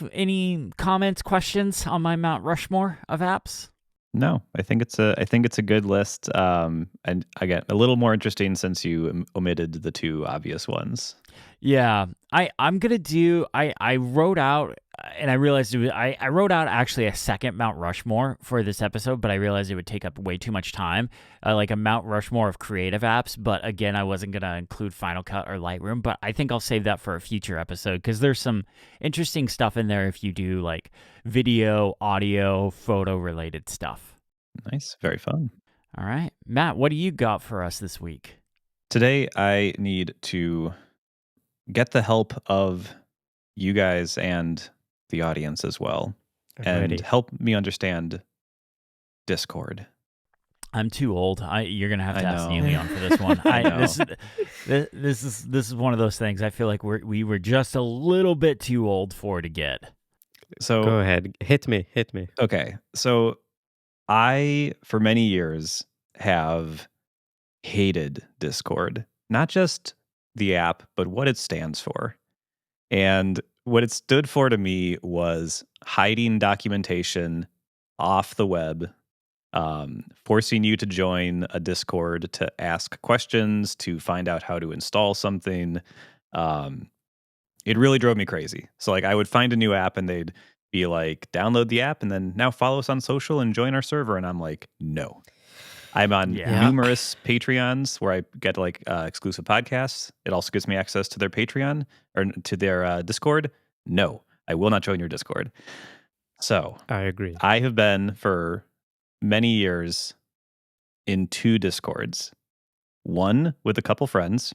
Speaker 1: comments, questions on my Mount Rushmore of apps?
Speaker 2: No, I think it's a good list. And again, a little more interesting since you omitted the two obvious ones.
Speaker 1: Yeah, I'm gonna do. I wrote out, and I realized I wrote out actually a second Mount Rushmore for this episode, but I realized it would take up way too much time, like a Mount Rushmore of creative apps. But again, I wasn't gonna include Final Cut or Lightroom, but I think I'll save that for a future episode because there's some interesting stuff in there if you do like video, audio, photo related stuff.
Speaker 2: Nice, very fun.
Speaker 1: All right, Matt, what do you got for us this week?
Speaker 2: Today, I need to get the help of you guys and the audience as well,
Speaker 3: I'm
Speaker 2: and
Speaker 3: ready.
Speaker 2: help me understand Discord.
Speaker 1: I'm too old. You're gonna have to
Speaker 2: I
Speaker 1: ask
Speaker 2: know.
Speaker 1: Neilion for this one.
Speaker 2: I know.
Speaker 1: This is one of those things. I feel like we were just a little bit too old for to get.
Speaker 2: So
Speaker 3: Go ahead. Hit me.
Speaker 2: okay, so I for many years have hated Discord, not just the app, but what it stands for. And what it stood for to me was hiding documentation off the web, forcing you to join a Discord to ask questions, to find out how to install something. It really drove me crazy. So, like, I would find a new app and they'd be like, download the app and then now follow us on social and join our server. And I'm like, no. I'm on
Speaker 1: Yeah.
Speaker 2: numerous Patreons where I get like exclusive podcasts. It also gives me access to their Patreon or to their Discord. No, I will not join your Discord. So
Speaker 3: I agree.
Speaker 2: I have been for many years in two Discords, one with a couple friends,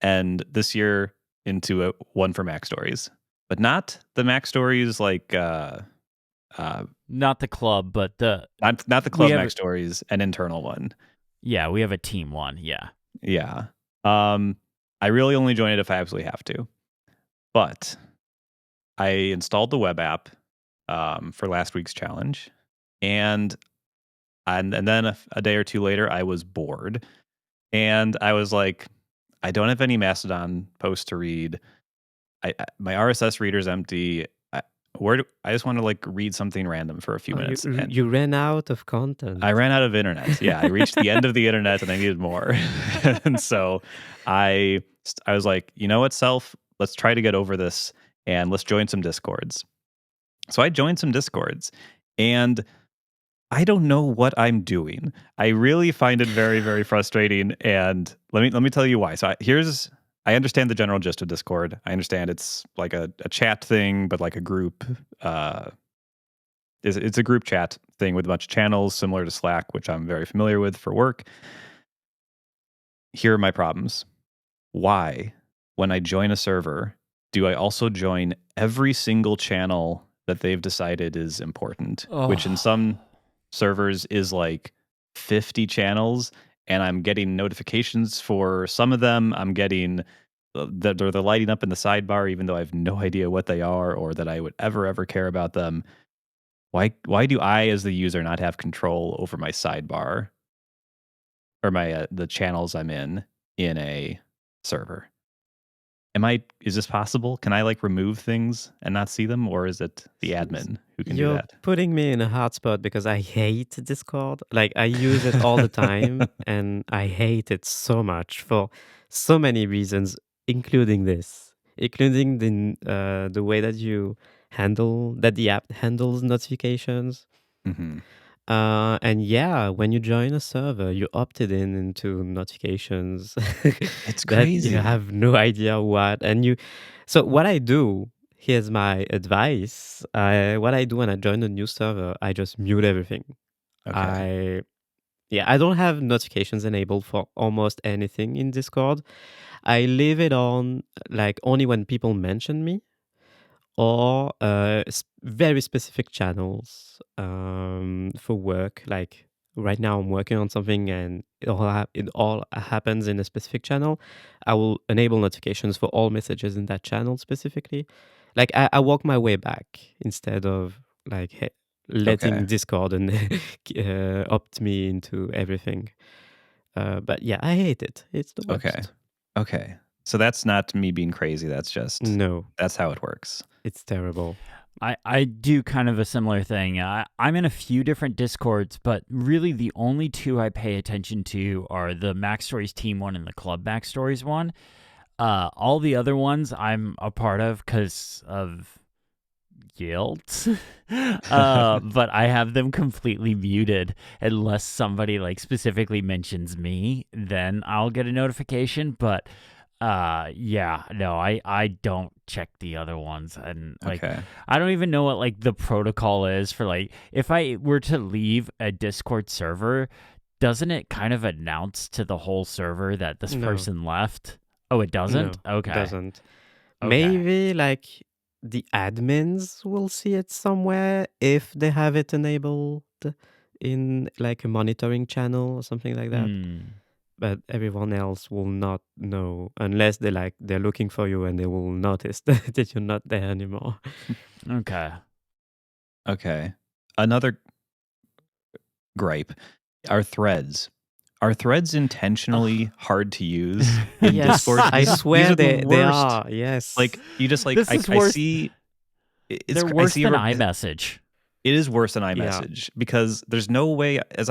Speaker 2: and this year into one for Mac Stories, but not the Mac Stories like
Speaker 1: Not the club, but
Speaker 2: not the Club
Speaker 1: have
Speaker 2: Mac
Speaker 1: a-
Speaker 2: Stories, an internal one.
Speaker 1: yeah, we have a team one. Yeah.
Speaker 2: Yeah. I really only join it if I absolutely have to. But I installed the web app for last week's challenge, and then a day or two later, I was bored, and I was like, I don't have any Mastodon posts to read. My RSS reader's empty. I just want to like read something random for a few minutes. And
Speaker 3: You ran out of content.
Speaker 2: I ran out of internet. Yeah, I reached the end of the internet and I needed more. And so I was like, you know what, self, let's try to get over this and let's join some Discords. So I joined some Discords and I don't know what I'm doing. I really find it very, very frustrating. And let me tell you why. So I understand the general gist of Discord. I understand it's like a chat thing, but like a group. It's a group chat thing with a bunch of channels similar to Slack, which I'm very familiar with for work. Here are my problems. Why, when I join a server, do I also join every single channel that they've decided is important, which in some servers is like 50 channels, and I'm getting notifications for some of them. I'm getting that they're lighting up in the sidebar, even though I have no idea what they are or that I would ever care about them. Why do I, as the user, not have control over my sidebar or my the channels I'm in a server? Is this possible? Can I like remove things and not see them, or is it the admin who can do
Speaker 3: You're
Speaker 2: that?
Speaker 3: putting me in a hot spot because I hate Discord. Like I use it all the time and I hate it so much for so many reasons, including this, including the way that the app handles notifications.
Speaker 2: Mm-hmm.
Speaker 3: And yeah, when you join a server, you opted into notifications.
Speaker 2: It's
Speaker 3: that
Speaker 2: crazy.
Speaker 3: you have no idea what. So what I do, here's my advice. What I do when I join a new server, I just mute everything.
Speaker 2: Okay.
Speaker 3: I don't have notifications enabled for almost anything in Discord. I leave it on like only when people mention me or very specific channels for work. Like right now, I'm working on something, and it all happens in a specific channel. I will enable notifications for all messages in that channel specifically, Like I walk my way back instead of like letting
Speaker 2: Okay.
Speaker 3: Discord and opt me into everything. But yeah, I hate it. It's the
Speaker 2: Okay.
Speaker 3: worst.
Speaker 2: Okay. So that's not me being crazy. That's just
Speaker 3: No,
Speaker 2: that's how it works.
Speaker 3: it's terrible.
Speaker 1: I do kind of a similar thing. I'm in a few different Discords, but really the only two I pay attention to are the Mac Stories Team one and the Club Mac Stories one. All the other ones I'm a part of because of guilt. But I have them completely muted unless somebody like specifically mentions me, then I'll get a notification. But yeah, no, I don't check the other ones. And like
Speaker 2: Okay.
Speaker 1: I don't even know what like the protocol is for like if I were to leave a Discord server, doesn't it kind of announce to the whole server that this
Speaker 3: No.
Speaker 1: person left? Oh, it doesn't?
Speaker 3: No,
Speaker 1: Okay.
Speaker 3: doesn't.
Speaker 1: Okay.
Speaker 3: Maybe like the admins will see it somewhere if they have it enabled in like a monitoring channel or something like that. But everyone else will not know unless they're looking for you and they will notice that you're not there anymore.
Speaker 1: Okay.
Speaker 2: Okay. Another gripe are threads. Are threads intentionally hard to use in
Speaker 3: Yes,
Speaker 2: Discord?
Speaker 3: I
Speaker 2: These
Speaker 3: swear
Speaker 2: are the
Speaker 3: they
Speaker 2: worst.
Speaker 3: are. Yes.
Speaker 2: Like you just like
Speaker 1: This
Speaker 2: I,
Speaker 1: is
Speaker 2: I
Speaker 1: worse.
Speaker 2: see.
Speaker 1: They're worse than iMessage.
Speaker 2: It is worse than
Speaker 3: Yeah.
Speaker 2: iMessage because there's no way, as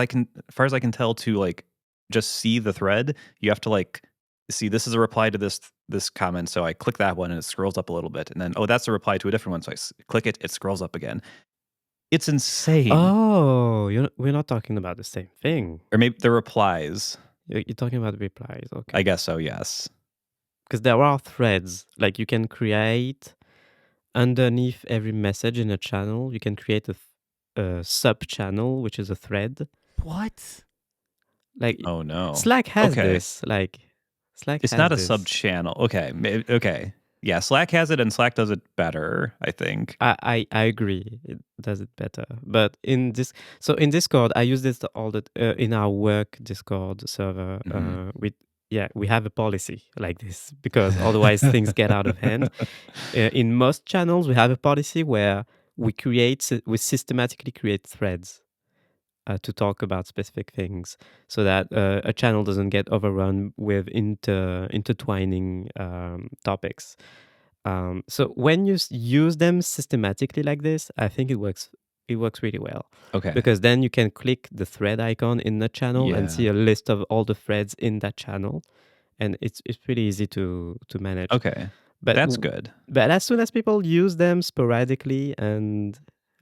Speaker 2: far as I can tell, to like just see the thread. You have to like see this is a reply to this comment, so I click that one and it scrolls up a little bit, and then that's a reply to a different one, so I click it, it scrolls up again. It's insane.
Speaker 3: Oh, we're not talking about the same thing.
Speaker 2: Or maybe the replies.
Speaker 3: You're talking about the replies, okay?
Speaker 2: I guess so. Yes.
Speaker 3: Because there are threads like you can create underneath every message in a channel. You can create a sub channel, which is a thread.
Speaker 1: What?
Speaker 3: Like
Speaker 2: Oh no.
Speaker 3: Slack has
Speaker 2: Okay.
Speaker 3: this. Like Slack.
Speaker 2: It's
Speaker 3: has
Speaker 2: not a
Speaker 3: this.
Speaker 2: sub channel. Okay. Okay. Yeah, Slack has it, and Slack does it better, I think.
Speaker 3: I agree. It does it better. But in Discord, I use this all the in our work Discord server. We have a policy like this because otherwise things get out of hand. In most channels, we have a policy where we systematically create threads to talk about specific things, so that a channel doesn't get overrun with intertwining topics. So when you use them systematically like this, I think it works. It works really well.
Speaker 2: Okay.
Speaker 3: Because then you can click the thread icon in the channel and see a list of all the threads in that channel, and it's pretty easy to manage.
Speaker 2: Okay.
Speaker 3: But
Speaker 2: that's good.
Speaker 3: But as soon as people use them sporadically and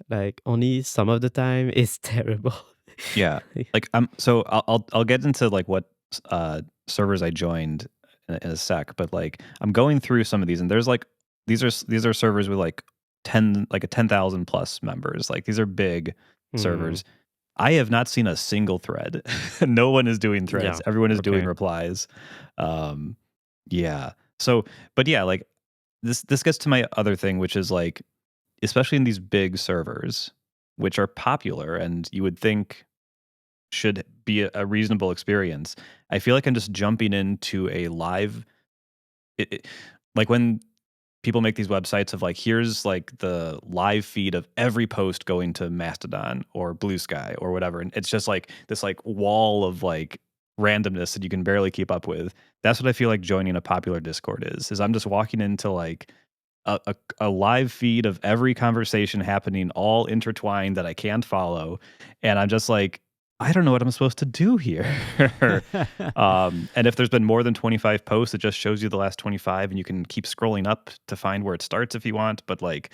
Speaker 3: like only some of the time, it's terrible.
Speaker 2: Yeah. Like so I'll get into like what servers I joined in a sec, but like I'm going through some of these, and there's like these are servers with like 10,000 plus members. Like these are big servers. I have not seen a single thread. No one is doing threads.
Speaker 3: Yeah,
Speaker 2: Everyone is doing
Speaker 3: okay.
Speaker 2: replies. Yeah. So, but yeah, like this gets to my other thing, which is like, especially in these big servers, which are popular and you would think should be a reasonable experience. I feel like I'm just jumping into a live, like when people make these websites of like, here's like the live feed of every post going to Mastodon or Blue Sky or whatever. And it's just like this like wall of like randomness that you can barely keep up with. That's what I feel like joining a popular Discord is I'm just walking into like a live feed of every conversation happening all intertwined that I can't follow. And I'm just like, I don't know what I'm supposed to do here. And if there's been more than 25 posts, it just shows you the last 25 and you can keep scrolling up to find where it starts if you want. But like,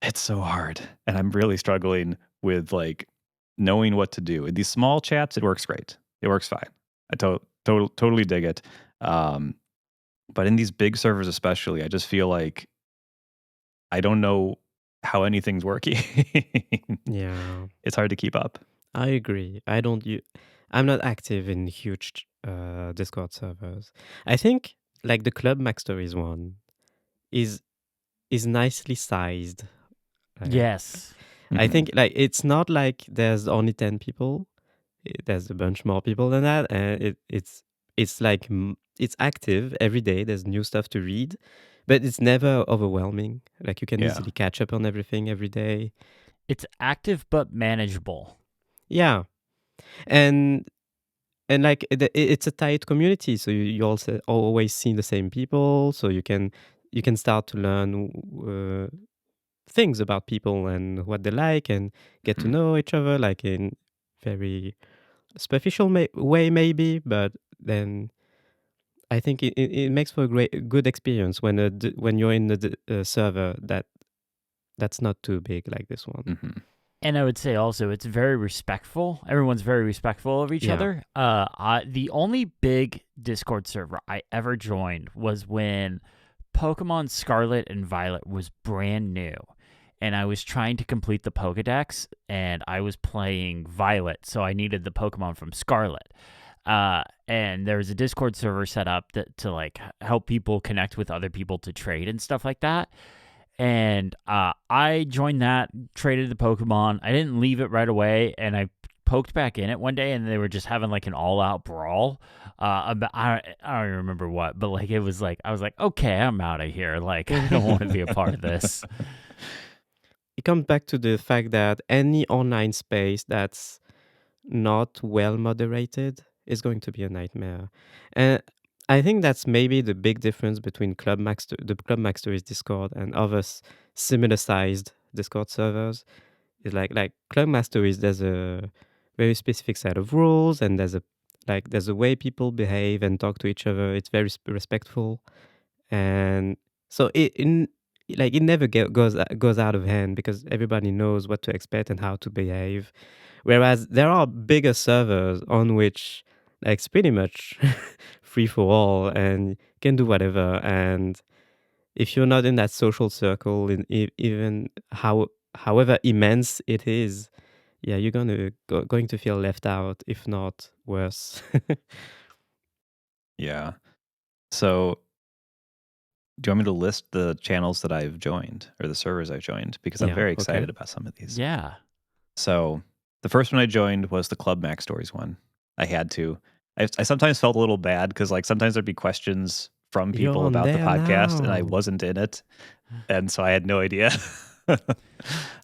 Speaker 2: it's so hard. And I'm really struggling with like knowing what to do. In these small chats, it works great. It works fine. I totally dig it. But in these big servers, especially, I just feel like I don't know how anything's working.
Speaker 3: Yeah.
Speaker 2: It's hard to keep up.
Speaker 3: I agree. I'm not active in huge Discord servers. I think like the Club Mac Stories one is nicely sized.
Speaker 1: Yes.
Speaker 3: I think like it's not like there's only 10 people. There's a bunch more people than that, and it's like it's active every day. There's new stuff to read, but it's never overwhelming. Like you can
Speaker 2: Yeah.
Speaker 3: easily catch up on everything every day.
Speaker 1: It's active but manageable.
Speaker 3: Yeah, and like it's a tight community, so you also always see the same people, so you can start to learn things about people and what they like, and get to
Speaker 2: Mhm.
Speaker 3: know each other, like in very superficial way maybe, but then I think it makes for a good experience when when you're in the server that's not too big like this one.
Speaker 2: Mhm.
Speaker 1: And I would say also it's very respectful. Everyone's very respectful of each
Speaker 3: Yeah.
Speaker 1: other. The only big Discord server I ever joined was when Pokemon Scarlet and Violet was brand new. And I was trying to complete the Pokedex, and I was playing Violet, so I needed the Pokemon from Scarlet. And there was a Discord server set up to like help people connect with other people to trade and stuff like that. And I joined that, traded the Pokemon. I didn't leave it right away, and I poked back in it one day, and they were just having like an all-out brawl. About, I don't even remember what, but like it was like I was like, okay, I'm out of here. Like I don't want to be a part of this.
Speaker 3: It comes back to the fact that any online space that's not well moderated is going to be a nightmare. And I think that's maybe the big difference between the Club Max Stories Discord and other similar sized Discord servers. Is like Club Max Stories, there's a very specific set of rules, and there's a way people behave and talk to each other. It's very respectful, and so it never goes out of hand because everybody knows what to expect and how to behave. Whereas there are bigger servers on which like it's pretty much free for all and you can do whatever. And if you're not in that social circle, even however immense it is, yeah, you're going to feel left out, if not worse.
Speaker 2: Yeah. So, do you want me to list the channels that I've joined or the servers I've joined? Because I'm
Speaker 3: Yeah,
Speaker 2: very
Speaker 3: okay.
Speaker 2: excited about some of these.
Speaker 1: Yeah.
Speaker 2: So, the first one I joined was the Club Max Stories one. I had to. I sometimes felt a little bad because, like, sometimes there'd be questions from
Speaker 3: You're
Speaker 2: people
Speaker 3: on
Speaker 2: about the
Speaker 3: there
Speaker 2: podcast, and I
Speaker 3: now.
Speaker 2: wasn't in it, and so I had no idea.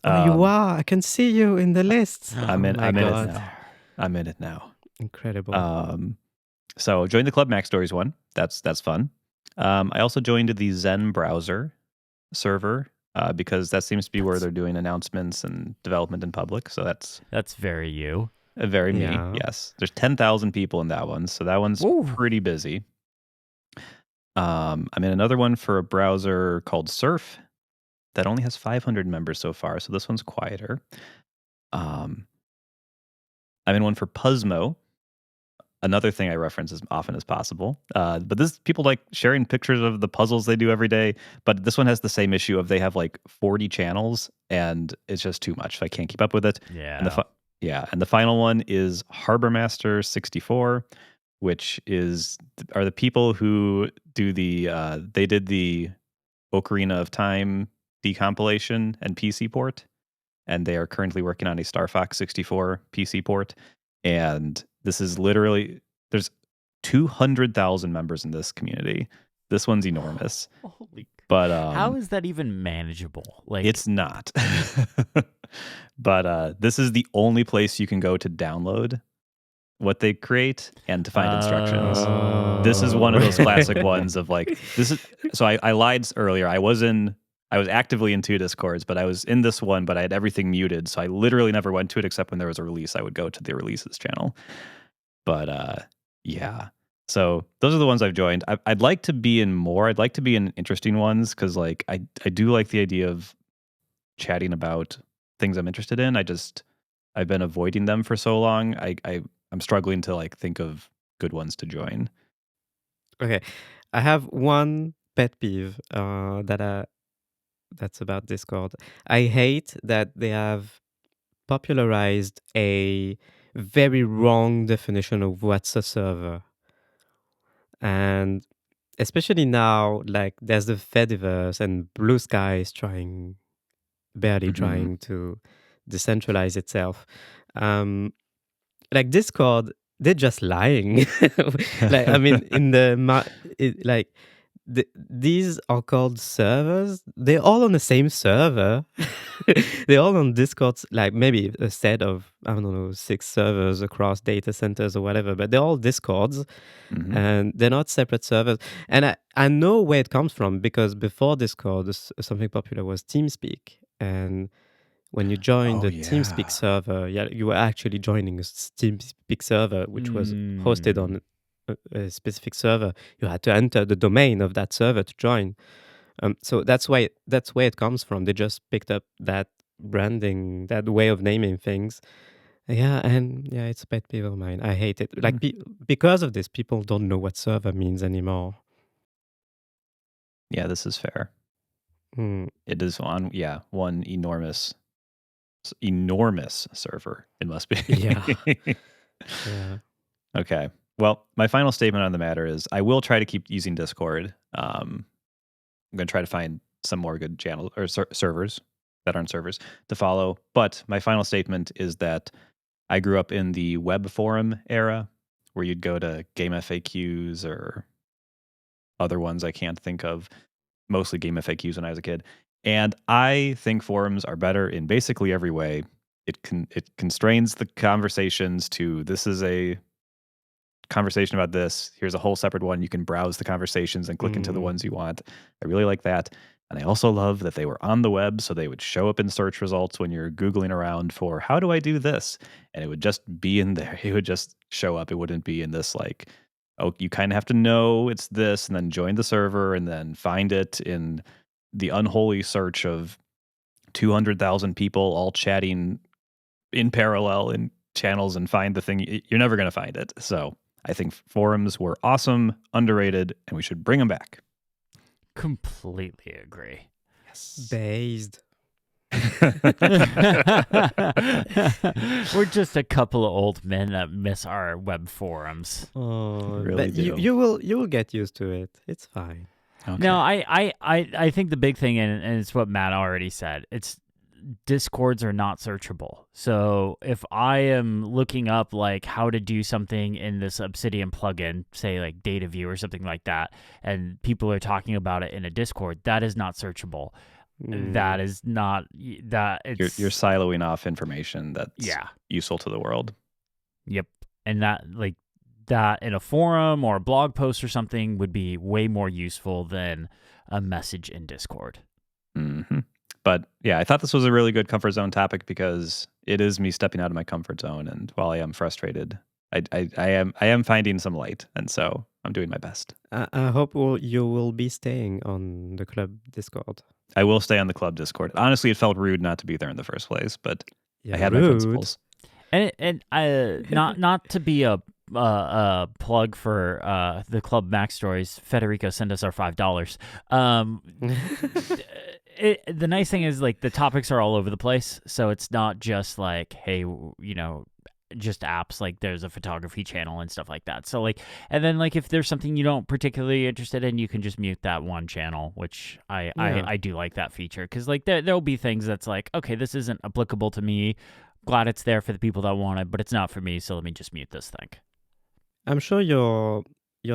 Speaker 3: Oh, you are. I can see you in the list.
Speaker 2: I'm
Speaker 3: Oh
Speaker 2: in.
Speaker 3: my
Speaker 2: I'm in it
Speaker 3: God.
Speaker 2: now. I'm in it now.
Speaker 3: Incredible.
Speaker 2: So join the Club Max Stories one. That's fun. I also joined the Zen browser server because that seems to be where they're doing announcements and development in public. So that's
Speaker 1: very you.
Speaker 2: very me.
Speaker 3: Yeah.
Speaker 2: Yes, there's 10,000 people in that one, so that one's
Speaker 1: Ooh.
Speaker 2: pretty busy. I'm in another one for a browser called Surf that only has 500 members so far, so this one's quieter. I'm in one for Puzzmo, another thing I reference as often as possible. But this people like sharing pictures of the puzzles they do every day. But this one has the same issue of they have like 40 channels, and it's just too much. I can't keep up with it.
Speaker 1: Yeah.
Speaker 2: And the final one is Harbormaster 64, which are the people who do they did the Ocarina of Time decompilation and PC port, and they are currently working on a Star Fox 64 PC port. And this is literally, there's 200,000 members in this community. This one's enormous.
Speaker 1: Holy.
Speaker 2: But
Speaker 1: how is that even manageable? Like
Speaker 2: it's not. But this is the only place you can go to download what they create and to find instructions. This is one of those classic ones of like, this is, so I lied earlier. I was actively in 2 Discords, but I was in this one, but I had everything muted. So I literally never went to it except when there was a release. I would go to the releases channel. But yeah. So those are the ones I've joined. I'd like to be in more. I'd like to be in interesting ones because like I do like the idea of chatting about things I'm interested in. I've been avoiding them for so long. I'm struggling to like think of good ones to join.
Speaker 3: Okay, I have one pet peeve that's about Discord. I hate that they have popularized a very wrong definition of what's a server. And especially now, like there's the Fediverse and Blue Sky is barely trying to decentralize itself. Like Discord, they're just lying. Like I mean, these are called servers. They're all on the same server. They're all on Discord, like maybe a set of, I don't know, 6 servers across data centers or whatever, but they're all Discords and they're not separate servers. And I know where it comes from because before Discord, something popular was TeamSpeak. And when you join the TeamSpeak server, you were actually joining a TeamSpeak server, which was hosted on a specific server. You had to enter the domain of that server to join. So that's where it comes from. They just picked up that branding, that way of naming things. Yeah, it's a pet peeve of mine. I hate it. Like because of this, people don't know what server means anymore.
Speaker 2: Yeah, this is fair. It is on one enormous server. It must be.
Speaker 3: Yeah.
Speaker 2: Okay. Well, my final statement on the matter is I will try to keep using Discord. I'm going to try to find some more good channels or servers that aren't servers to follow. But my final statement is that I grew up in the web forum era where you'd go to Game FAQs or other ones I can't think of, mostly Game FAQs when I was a kid. And I think forums are better in basically every way. It constrains the conversations to this is a conversation about this. Here's a whole separate one. You can browse the conversations and click into the ones you want. I really like that. And I also love that they were on the web, so they would show up in search results when you're Googling around for how do I do this? And it would just be in there. It would just show up. It wouldn't be in this like, oh, you kind of have to know it's this and then join the server and then find it in the unholy search of 200,000 people all chatting in parallel in channels and find the thing. You're never going to find it. So I think forums were awesome, underrated, and we should bring them back.
Speaker 1: Completely agree.
Speaker 3: Yes. Based.
Speaker 1: We're just a couple of old men that miss our web forums.
Speaker 3: Oh,
Speaker 2: really
Speaker 3: but
Speaker 2: do.
Speaker 3: you will get used to it. It's fine.
Speaker 1: Okay. No, I think the big thing, and it's what Matt already said, it's Discords are not searchable. So if I am looking up like how to do something in this Obsidian plugin, say like data view or something like that, and people are talking about it in a Discord, that is not searchable. That is not that.
Speaker 2: You're siloing off information that's useful to the world.
Speaker 1: Yep, and that in a forum or a blog post or something would be way more useful than a message in Discord.
Speaker 2: But yeah, I thought this was a really good comfort zone topic because it is me stepping out of my comfort zone. And while I am frustrated, I am finding some light. And so I'm doing my best.
Speaker 3: I hope you will be staying on the club Discord.
Speaker 2: I will stay on the club Discord. Honestly, it felt rude not to be there in the first place, but I had
Speaker 3: rude.
Speaker 2: my principles.
Speaker 1: And not to be a plug for the Club Mac Stories. Federico, send us our $5. The nice thing is like the topics are all over the place, so it's not just like, hey, just apps. Like there's a photography channel and stuff like that. So like, and then like if there's something you don't particularly interested in, you can just mute that one channel, which I do like that feature because like there'll be things that's like, okay, this isn't applicable to me. Glad it's there for the people that want it, but it's not for me. So let me just mute this thing.
Speaker 3: I'm sure your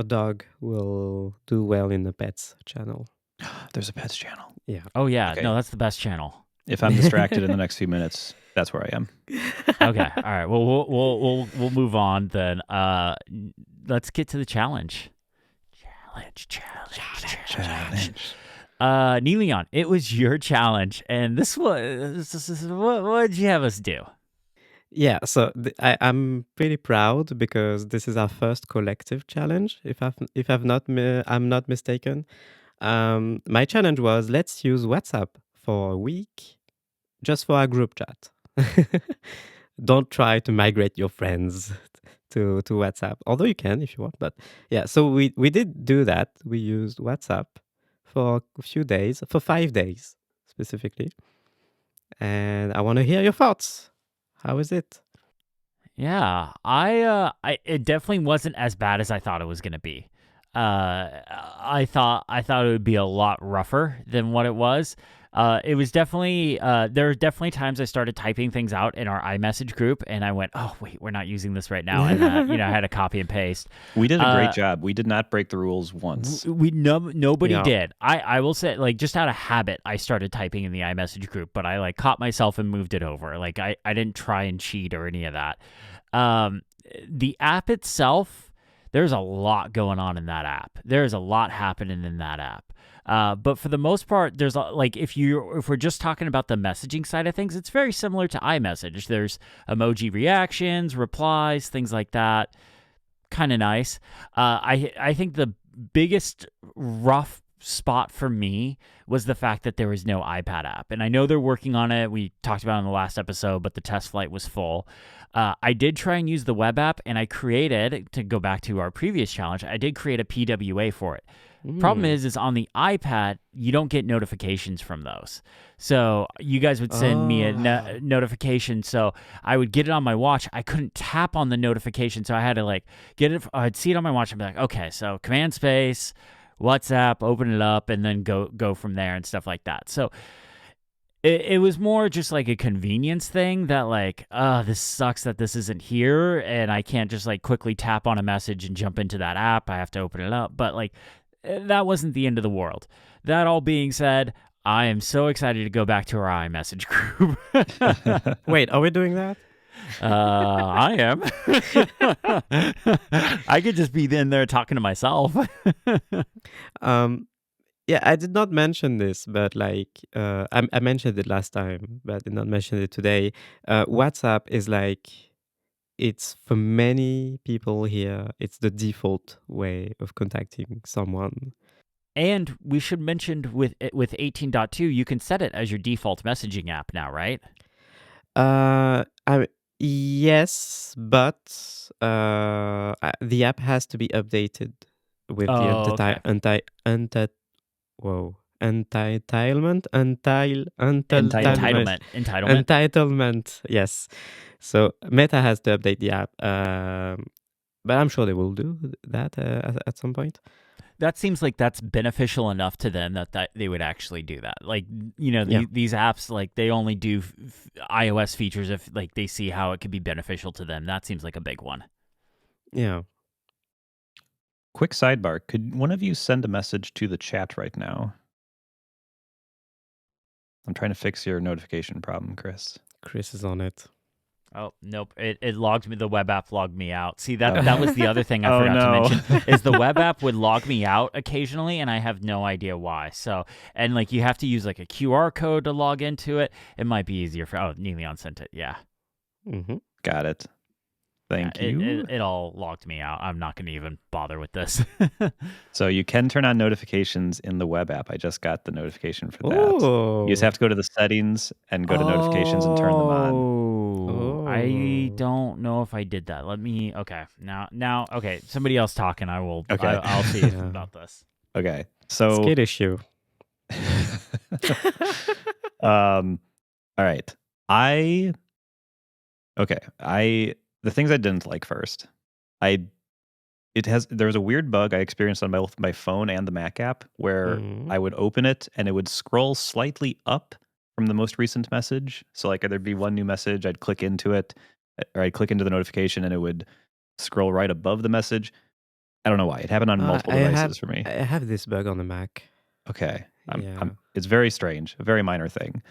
Speaker 3: dog will do well in the pets channel.
Speaker 2: There's a pets channel.
Speaker 3: Yeah.
Speaker 1: Oh yeah.
Speaker 2: Okay.
Speaker 1: No, that's the best channel.
Speaker 2: If I'm distracted in the next few minutes, that's where I am.
Speaker 1: Okay. All right. Well, we'll move on then. Let's get to the challenge. Challenge. Neleon, it was your challenge, and this was what did you have us do?
Speaker 3: Yeah, so I'm pretty proud because this is our first collective challenge. I'm not mistaken. My challenge was let's use WhatsApp for a week, just for our group chat. Don't try to migrate your friends to WhatsApp, although you can if you want. But yeah, so we did do that. We used WhatsApp for a few days, for 5 days specifically. And I want to hear your thoughts. How is it?
Speaker 1: Yeah, it definitely wasn't as bad as I thought it was going to be. I thought it would be a lot rougher than what it was. It was definitely there were definitely times I started typing things out in our iMessage group, and I went, "Oh wait, we're not using this right now," and I had to copy and paste.
Speaker 2: We did a great job. We did not break the rules once.
Speaker 1: Nobody
Speaker 3: Yeah.
Speaker 1: did. I will say, like, just out of habit, I started typing in the iMessage group, but I like caught myself and moved it over. Like I didn't try and cheat or any of that. The app itself, there's a lot going on in that app. There's a lot happening in that app. But for the most part, there's like if we're just talking about the messaging side of things, it's very similar to iMessage. There's emoji reactions, replies, things like that. Kind of nice. I think the biggest rough spot for me was the fact that there was no iPad app, and I know they're working on it. We talked about it in the last episode, but the test flight was full. I did try and use the web app, and I created, to go back to our previous challenge, I did create a PWA for it. Problem is on the iPad, you don't get notifications from those. So you guys would send me a notification. So I would get it on my watch. I couldn't tap on the notification. So I had to like get it. I'd see it on my watch and be like, okay, so command space, WhatsApp, open it up, and then go from there and stuff like that. So it was more just like a convenience thing that like, this sucks that this isn't here and I can't just like quickly tap on a message and jump into that app. I have to open it up. But like, that wasn't the end of the world. That all being said, I am so excited to go back to our iMessage group.
Speaker 3: Wait, are we doing that?
Speaker 1: I am. I could just be in there talking to myself.
Speaker 3: Yeah, I did not mention this, but like I mentioned it last time, but I did not mention it today. WhatsApp is like, it's for many people here, it's the default way of contacting someone.
Speaker 1: And we should mention with 18.2, you can set it as your default messaging app now, right?
Speaker 3: Yes, but the app has to be updated with the entitlement. Yes. So Meta has to update the app, but I'm sure they will do that at some point.
Speaker 1: That seems like that's beneficial enough to them that they would actually do that. Like, these apps, like they only do iOS features if like they see how it could be beneficial to them. That seems like a big one.
Speaker 3: Yeah.
Speaker 2: Quick sidebar. Could one of you send a message to the chat right now? I'm trying to fix your notification problem, Chris.
Speaker 3: Chris is on it.
Speaker 1: Oh, nope. It logged me. The web app logged me out. See, that was the other thing I forgot to mention is the web app would log me out occasionally, and I have no idea why. So, and like you have to use like a QR code to log into it. It might be easier for. Oh, Neleon sent it. Yeah.
Speaker 3: Mm-hmm.
Speaker 2: Got it. Thank you.
Speaker 1: It all logged me out. I'm not going to even bother with this.
Speaker 2: So you can turn on notifications in the web app. I just got the notification for that.
Speaker 3: Oh.
Speaker 2: You just have to go to the settings and go to notifications and turn them on.
Speaker 1: Oh, I don't know if I did that. Let me. Okay, now. Okay, somebody else talking. I will.
Speaker 2: Okay.
Speaker 1: I'll see about this.
Speaker 2: Okay. So
Speaker 3: skate issue.
Speaker 2: All right. The things I didn't like first. There was a weird bug I experienced on both my phone and the Mac app where I would open it and it would scroll slightly up from the most recent message. So like there'd be one new message, I'd click into it, or I'd click into the notification and it would scroll right above the message. I don't know why. It happened on multiple devices for me.
Speaker 3: I have this bug on the Mac.
Speaker 2: Okay. It's very strange, a very minor thing.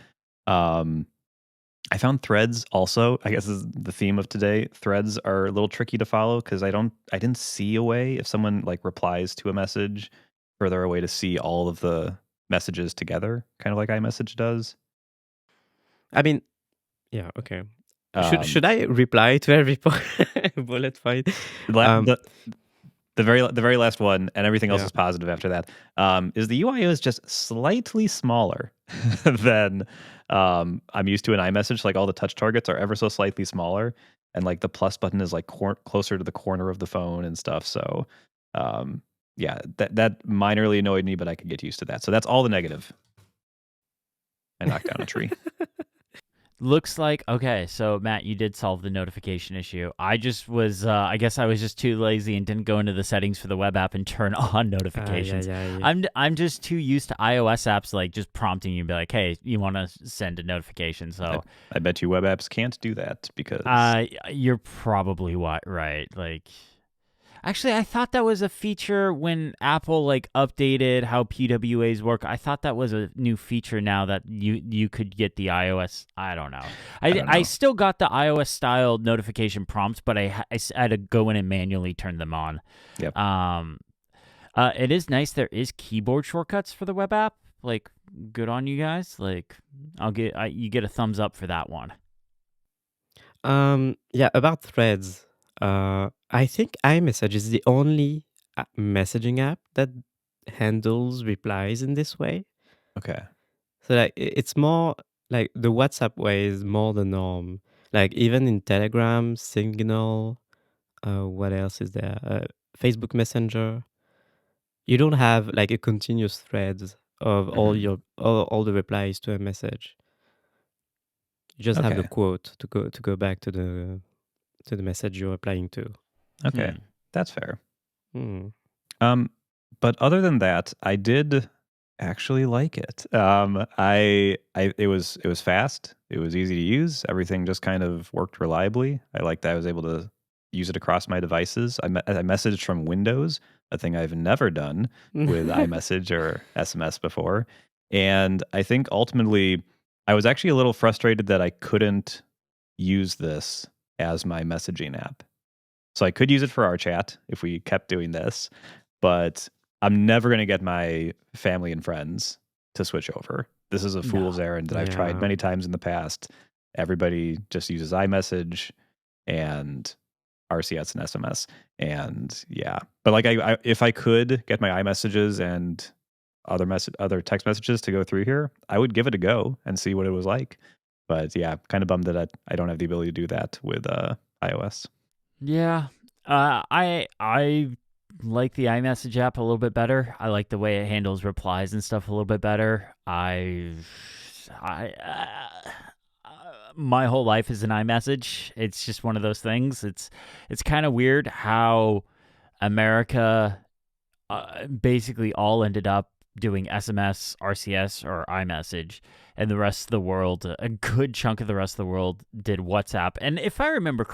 Speaker 2: I found threads also, I guess is the theme of today. Threads are a little tricky to follow because I didn't see a way if someone like replies to a message, further a way to see all of the messages together, kind of like iMessage does.
Speaker 3: I mean, yeah, okay. Should I reply to every bullet point?
Speaker 2: The very last one, and everything else is positive after that, is the UI is just slightly smaller than I'm used to in iMessage. Like all the touch targets are ever so slightly smaller, and like the plus button is like closer to the corner of the phone and stuff. So, that minorly annoyed me, but I could get used to that. So that's all the negative. I knocked down a tree.
Speaker 1: Looks like okay. So Matt, you did solve the notification issue. I just was, I guess I was just too lazy and didn't go into the settings for the web app and turn on notifications.
Speaker 3: Yeah.
Speaker 1: I'm just too used to iOS apps like just prompting you, be like, hey, you want to send a notification. So
Speaker 2: I bet you web apps can't do that because
Speaker 1: you're probably right. Like. Actually, I thought that was a feature when Apple like updated how PWAs work. I thought that was a new feature now that you could get the iOS. I don't know.
Speaker 2: don't know.
Speaker 1: I still got the iOS style notification prompts, but I had to go in and manually turn them on.
Speaker 2: Yep.
Speaker 1: It is nice. There is keyboard shortcuts for the web app. Like, good on you guys. Like, you get a thumbs up for that one.
Speaker 3: Yeah, about Threads. I think iMessage is the only messaging app that handles replies in this way.
Speaker 2: Okay.
Speaker 3: So like it's more like the WhatsApp way is more the norm. Like even in Telegram, Signal, what else is there? Facebook Messenger. You don't have like a continuous thread of all your all the replies to a message. You just have the
Speaker 2: Okay.
Speaker 3: quote to go back to the message you're replying to.
Speaker 2: Okay. That's fair.
Speaker 3: Hmm.
Speaker 2: But other than that, I did actually like it. It was fast. It was easy to use. Everything just kind of worked reliably. I liked that I was able to use it across my devices. I messaged from Windows, a thing I've never done with iMessage or SMS before. And I think ultimately, I was actually a little frustrated that I couldn't use this as my messaging app. So I could use it for our chat if we kept doing this, but I'm never going to get my family and friends to switch over. This is a fool's errand that I've tried
Speaker 3: Yeah.
Speaker 2: many times in the past. Everybody just uses iMessage and RCS and SMS. And yeah, but like I if I could get my iMessages and other text messages to go through here, I would give it a go and see what it was like. But yeah, kind of bummed that I don't have the ability to do that with iOS.
Speaker 1: Yeah. I like the iMessage app a little bit better. I like the way it handles replies and stuff a little bit better. My whole life is an iMessage. It's just one of those things. It's kind of weird how America basically all ended up doing SMS, RCS, or iMessage, and the rest of the world, a good chunk of the rest of the world, did WhatsApp. And if I remember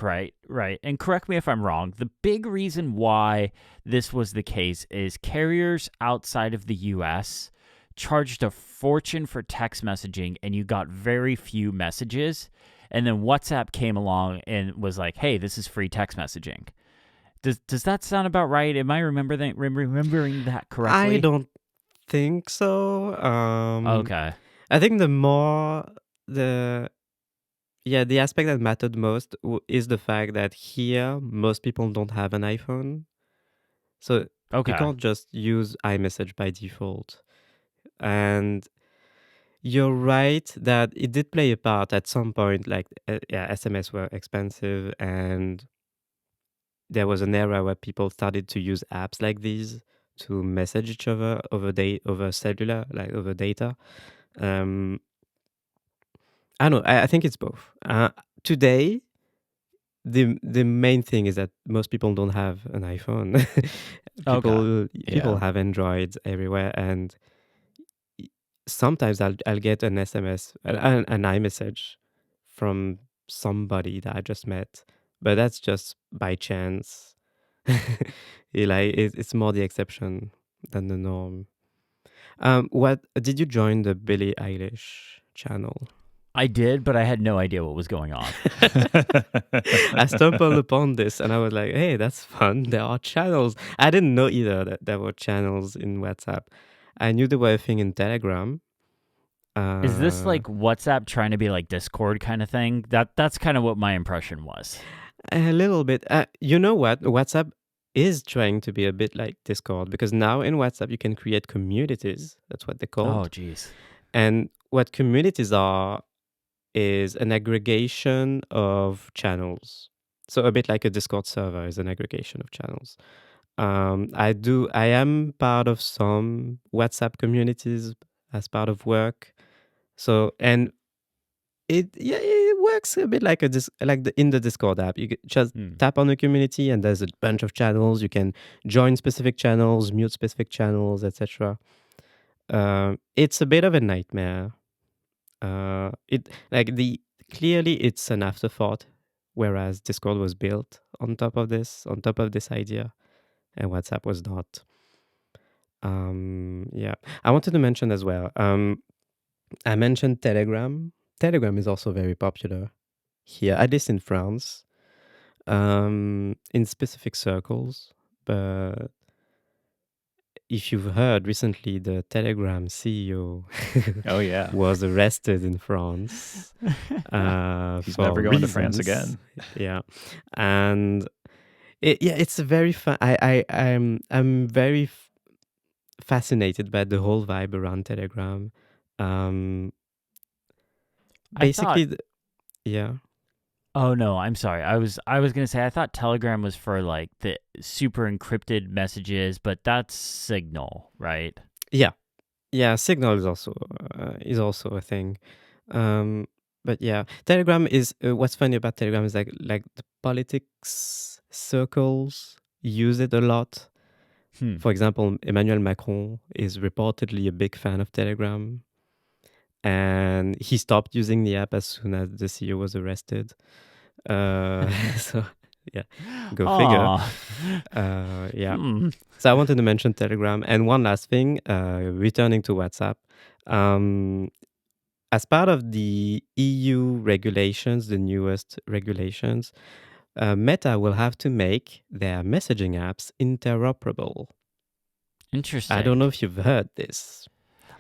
Speaker 1: right, and correct me if I'm wrong, the big reason why this was the case is carriers outside of the US charged a fortune for text messaging, and you got very few messages. And then WhatsApp came along and was like, hey, this is free text messaging. Does that sound about right? Am I remembering that correctly?
Speaker 3: I don't think so.
Speaker 1: Okay.
Speaker 3: I think the aspect that mattered most is the fact that here most people don't have an iPhone, so
Speaker 1: Okay.
Speaker 3: you can't just use iMessage by default. And you're right that it did play a part at some point. Like SMS were expensive, and there was an era where people started to use apps like these to message each other over cellular, like over data. I don't know. I think it's both. Today, the main thing is that most people don't have an iPhone. People have Androids everywhere, and sometimes I'll get an SMS, an iMessage from somebody that I just met, but that's just by chance. It's more the exception than the norm. What did you join the Billie Eilish channel?
Speaker 1: I did, but I had no idea what was going on.
Speaker 3: I stumbled upon this and I was like, hey, that's fun. There are channels. I didn't know either that there were channels in WhatsApp. I knew there were a thing in Telegram.
Speaker 1: Is this like WhatsApp trying to be like Discord kind of thing? That's kind of what my impression was.
Speaker 3: A little bit. You know what? WhatsApp is trying to be a bit like Discord because now in WhatsApp you can create communities. That's what they're called.
Speaker 1: Oh, geez.
Speaker 3: And what communities are is an aggregation of channels. So a bit like a Discord server is an aggregation of channels. I am part of some WhatsApp communities as part of work. So, and works a bit like in the Discord app. You just tap on the community, and there's a bunch of channels. You can join specific channels, mute specific channels, etc. It's a bit of a nightmare. Clearly it's an afterthought, whereas Discord was built on top of this idea, and WhatsApp was not. Yeah, I wanted to mention as well. I mentioned Telegram. Telegram is also very popular here, at least in France, in specific circles. But if you've heard recently, the Telegram CEO
Speaker 2: Oh yeah,
Speaker 3: was arrested in France.
Speaker 2: he's
Speaker 3: for
Speaker 2: never going to France
Speaker 3: reasons.
Speaker 2: again.
Speaker 3: Yeah, and it's a very fun. I'm very fascinated by the whole vibe around Telegram. Basically, yeah.
Speaker 1: Oh no, I'm sorry. I was gonna say I thought Telegram was for like the super encrypted messages, but that's Signal, right?
Speaker 3: Yeah. Signal is also a thing. But yeah, Telegram is what's funny about Telegram is like the politics circles use it a lot. For example, Emmanuel Macron is reportedly a big fan of Telegram, and he stopped using the app as soon as the CEO was arrested. So yeah, go figure. Yeah. So I wanted to mention Telegram. And one last thing, returning to WhatsApp. As part of the EU regulations, the newest regulations, Meta will have to make their messaging apps interoperable.
Speaker 1: Interesting.
Speaker 3: I don't know if you've heard this.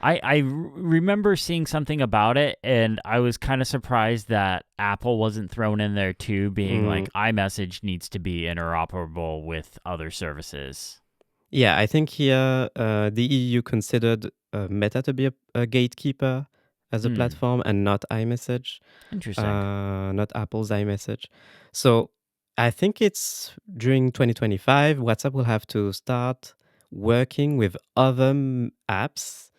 Speaker 1: I remember seeing something about it, and I was kind of surprised that Apple wasn't thrown in there too, being like iMessage needs to be interoperable with other services.
Speaker 3: Yeah, I think here the EU considered Meta to be a gatekeeper as a platform and not iMessage.
Speaker 1: Interesting.
Speaker 3: Not Apple's iMessage. So I think it's during 2025, WhatsApp will have to start working with other apps,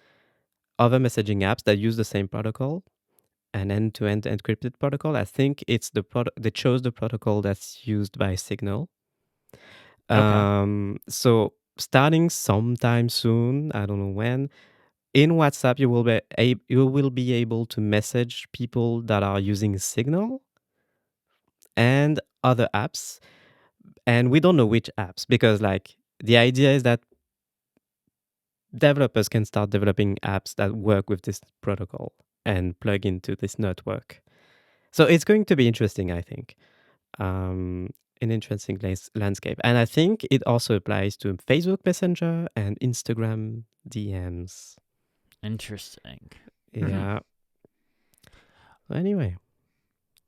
Speaker 3: other messaging apps that use the same protocol, an end-to-end encrypted protocol. I think it's they chose the protocol that's used by Signal.
Speaker 1: Okay.
Speaker 3: So starting sometime soon, I don't know when, in WhatsApp you will be able to message people that are using Signal and other apps, and we don't know which apps, because like the idea is that developers can start developing apps that work with this protocol and plug into this network. So it's going to be interesting, I think. An interesting landscape. And I think it also applies to Facebook Messenger and Instagram DMs.
Speaker 1: Interesting.
Speaker 3: Yeah. Anyway.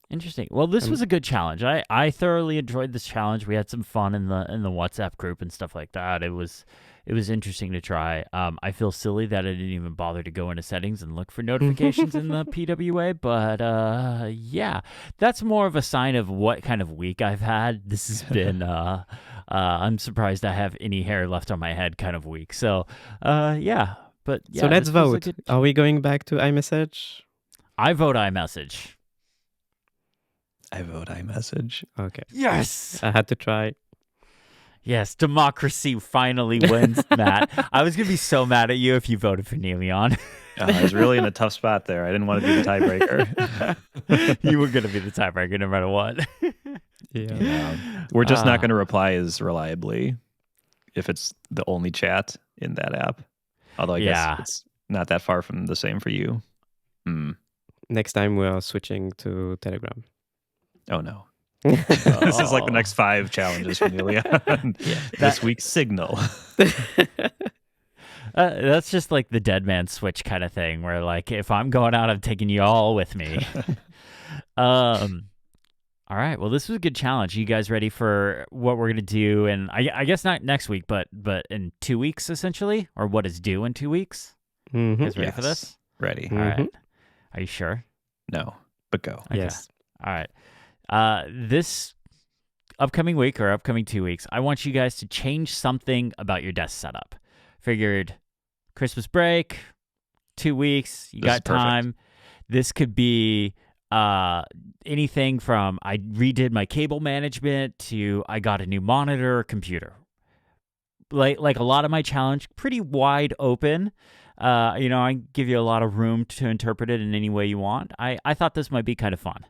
Speaker 1: Interesting. Well, this was a good challenge. I thoroughly enjoyed this challenge. We had some fun in the WhatsApp group and stuff like that. It was interesting to try. I feel silly that I didn't even bother to go into settings and look for notifications in the PWA, but yeah, that's more of a sign of what kind of week I've had. This has been I'm surprised I have any hair left on my head kind of week. So yeah, but yeah.
Speaker 3: So let's vote. Are we going back to iMessage?
Speaker 1: I vote iMessage.
Speaker 2: I vote iMessage.
Speaker 3: Okay.
Speaker 1: Yes.
Speaker 3: I had to try.
Speaker 1: Yes, democracy finally wins, Matt. I was going to be so mad at you if you voted for Neilion.
Speaker 2: I was really in a tough spot there. I didn't want to be the tiebreaker.
Speaker 1: You were going to be the tiebreaker no matter what.
Speaker 2: Yeah. We're just not going to reply as reliably if it's the only chat in that app. Although I guess it's not that far from the same for you.
Speaker 3: Next time we are switching to Telegram.
Speaker 2: Oh no. This is like the next 5 challenges from Neilion. This week's Signal.
Speaker 1: That's just like the dead man switch kind of thing, where like if I'm going out, I'm taking you all with me. All right. Well, this was a good challenge. You guys ready for what we're gonna do? And I guess not next week, but in 2 weeks essentially, or what is due in 2 weeks? You guys ready for this?
Speaker 2: Ready.
Speaker 1: All right. Are you sure?
Speaker 2: No, but go.
Speaker 3: Okay. Yes.
Speaker 1: All right. This upcoming week or upcoming 2 weeks, I want you guys to change something about your desk setup. Figured Christmas break, 2 weeks, you got time. This could be anything from I redid my cable management to I got a new monitor or computer. Like a lot of my challenge, pretty wide open. I give you a lot of room to interpret it in any way you want. I thought this might be kind of fun.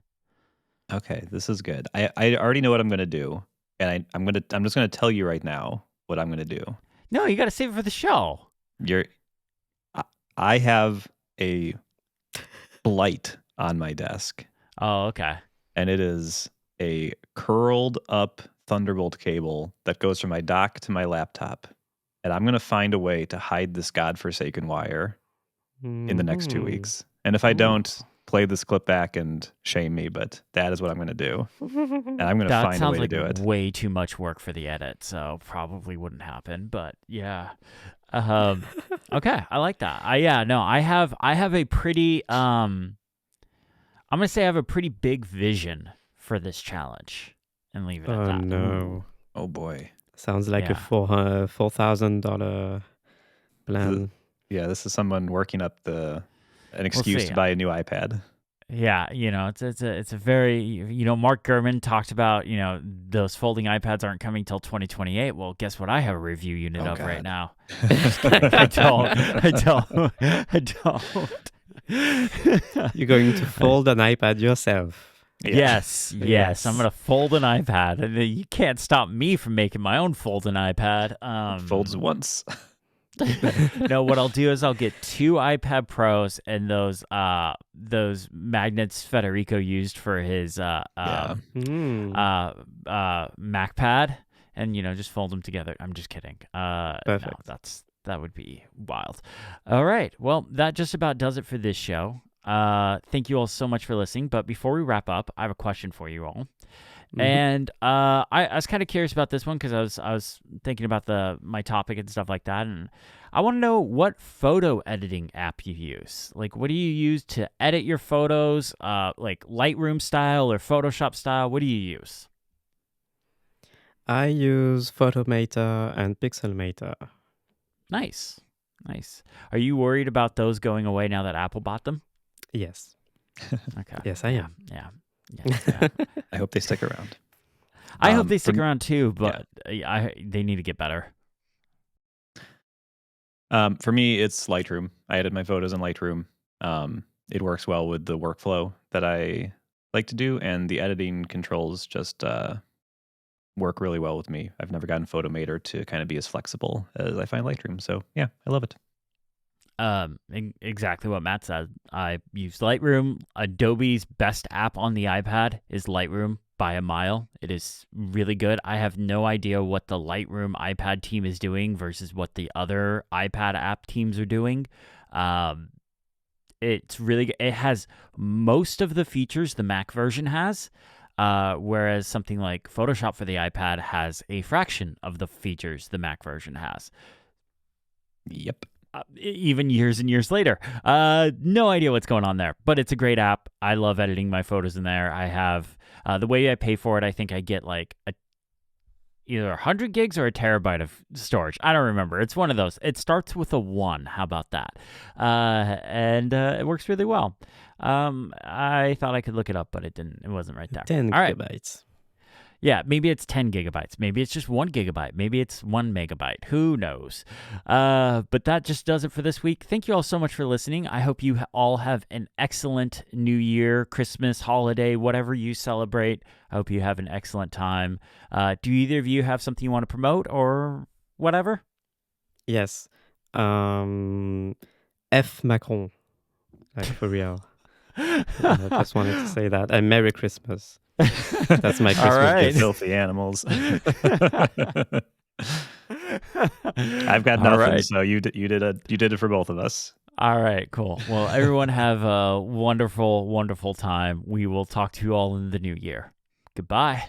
Speaker 2: Okay, this is good. I already know what I'm gonna do, and I'm just gonna tell you right now what I'm gonna do.
Speaker 1: No, you got to save it for the show.
Speaker 2: I have a blight on my desk,
Speaker 1: Oh, okay.
Speaker 2: and it is a curled up Thunderbolt cable that goes from my dock to my laptop, and I'm gonna find a way to hide this godforsaken wire in the next 2
Speaker 3: Mhm.
Speaker 2: weeks. And if I
Speaker 3: Ooh.
Speaker 2: don't, play this clip back and shame me, but that is what I'm gonna do, and I'm gonna
Speaker 1: That
Speaker 2: find a
Speaker 1: sounds
Speaker 2: way
Speaker 1: like
Speaker 2: to do it.
Speaker 1: way too much work for the edit, so probably wouldn't happen. But yeah, okay, I like that. I have a pretty I'm gonna say I have a pretty big vision for this challenge, and leave it at
Speaker 3: Oh
Speaker 1: that.
Speaker 3: no.
Speaker 2: Oh boy.
Speaker 3: Sounds like
Speaker 1: Yeah.
Speaker 3: a $4,000 plan.
Speaker 2: Yeah, this is someone working up an excuse
Speaker 1: see.
Speaker 2: to buy a new iPad.
Speaker 1: Yeah, it's a very Mark Gurman talked about those folding iPads aren't coming till 2028. Well, guess what? I have a review unit
Speaker 2: Oh,
Speaker 1: of right
Speaker 2: God.
Speaker 1: now. I don't.
Speaker 3: You're going to fold an iPad yourself.
Speaker 2: Yeah.
Speaker 1: Yes. I'm gonna fold an iPad, and you can't stop me from making my own folding iPad.
Speaker 2: Folds once.
Speaker 1: No, what I'll do is I'll get 2 iPad Pros and those magnets Federico used for his MacPad, and just fold them together. I'm just kidding.
Speaker 3: Perfect.
Speaker 1: No, that would be wild. All right, well, that just about does it for this show. Thank you all so much for listening. But before we wrap up, I have a question for you all. And I was kind of curious about this one because I was thinking about my topic and stuff like that, and I want to know what photo editing app you use. Like, what do you use to edit your photos? Like Lightroom style or Photoshop style? What do you use?
Speaker 3: I use Photomator and Pixelmator.
Speaker 1: Nice. Are you worried about those going away now that Apple bought them?
Speaker 3: Yes.
Speaker 1: Okay.
Speaker 3: Yes, I am.
Speaker 1: Yeah.
Speaker 2: I hope they stick around.
Speaker 1: I hope they stick around too, but they need to get better.
Speaker 2: For me, it's Lightroom. I edit my photos in Lightroom. It works well with the workflow that I like to do, and the editing controls just work really well with me. I've never gotten Photomator to kind of be as flexible as I find Lightroom. So yeah, I love it.
Speaker 1: Exactly what Matt said. I use Lightroom. Adobe's best app on the iPad is Lightroom by a mile. It is really good. I have no idea what the Lightroom iPad team is doing versus what the other iPad app teams are doing. It's really good. It has most of the features the Mac version has, whereas something like Photoshop for the iPad has a fraction of the features the Mac version has.
Speaker 2: Yep.
Speaker 1: Even years and years later. No idea what's going on there, but it's a great app. I love editing my photos in there. I have the way I pay for it, I think I get like either 100 gigs or a terabyte of storage. I don't remember. It's one of those. It starts with a 1. How about that? And it works really well. I thought I could look it up, but it didn't. It wasn't right there.
Speaker 3: 10
Speaker 1: All right.
Speaker 3: gigabytes.
Speaker 1: Yeah, maybe it's 10 gigabytes. Maybe it's just 1 gigabyte. Maybe it's 1 megabyte. Who knows? But that just does it for this week. Thank you all so much for listening. I hope you all have an excellent New Year, Christmas, holiday, whatever you celebrate. I hope you have an excellent time. Do either of you have something you want to promote or whatever?
Speaker 3: Yes. F. Macron. Like, for real. I just wanted to say that. And Merry Christmas. That's my Christmas
Speaker 1: All right.
Speaker 3: gift.
Speaker 2: Filthy animals. I've got
Speaker 1: All
Speaker 2: nothing,
Speaker 1: right.
Speaker 2: so you did it for both of us.
Speaker 1: All right, cool. Well, everyone have a wonderful, wonderful time. We will talk to you all in the new year. Goodbye.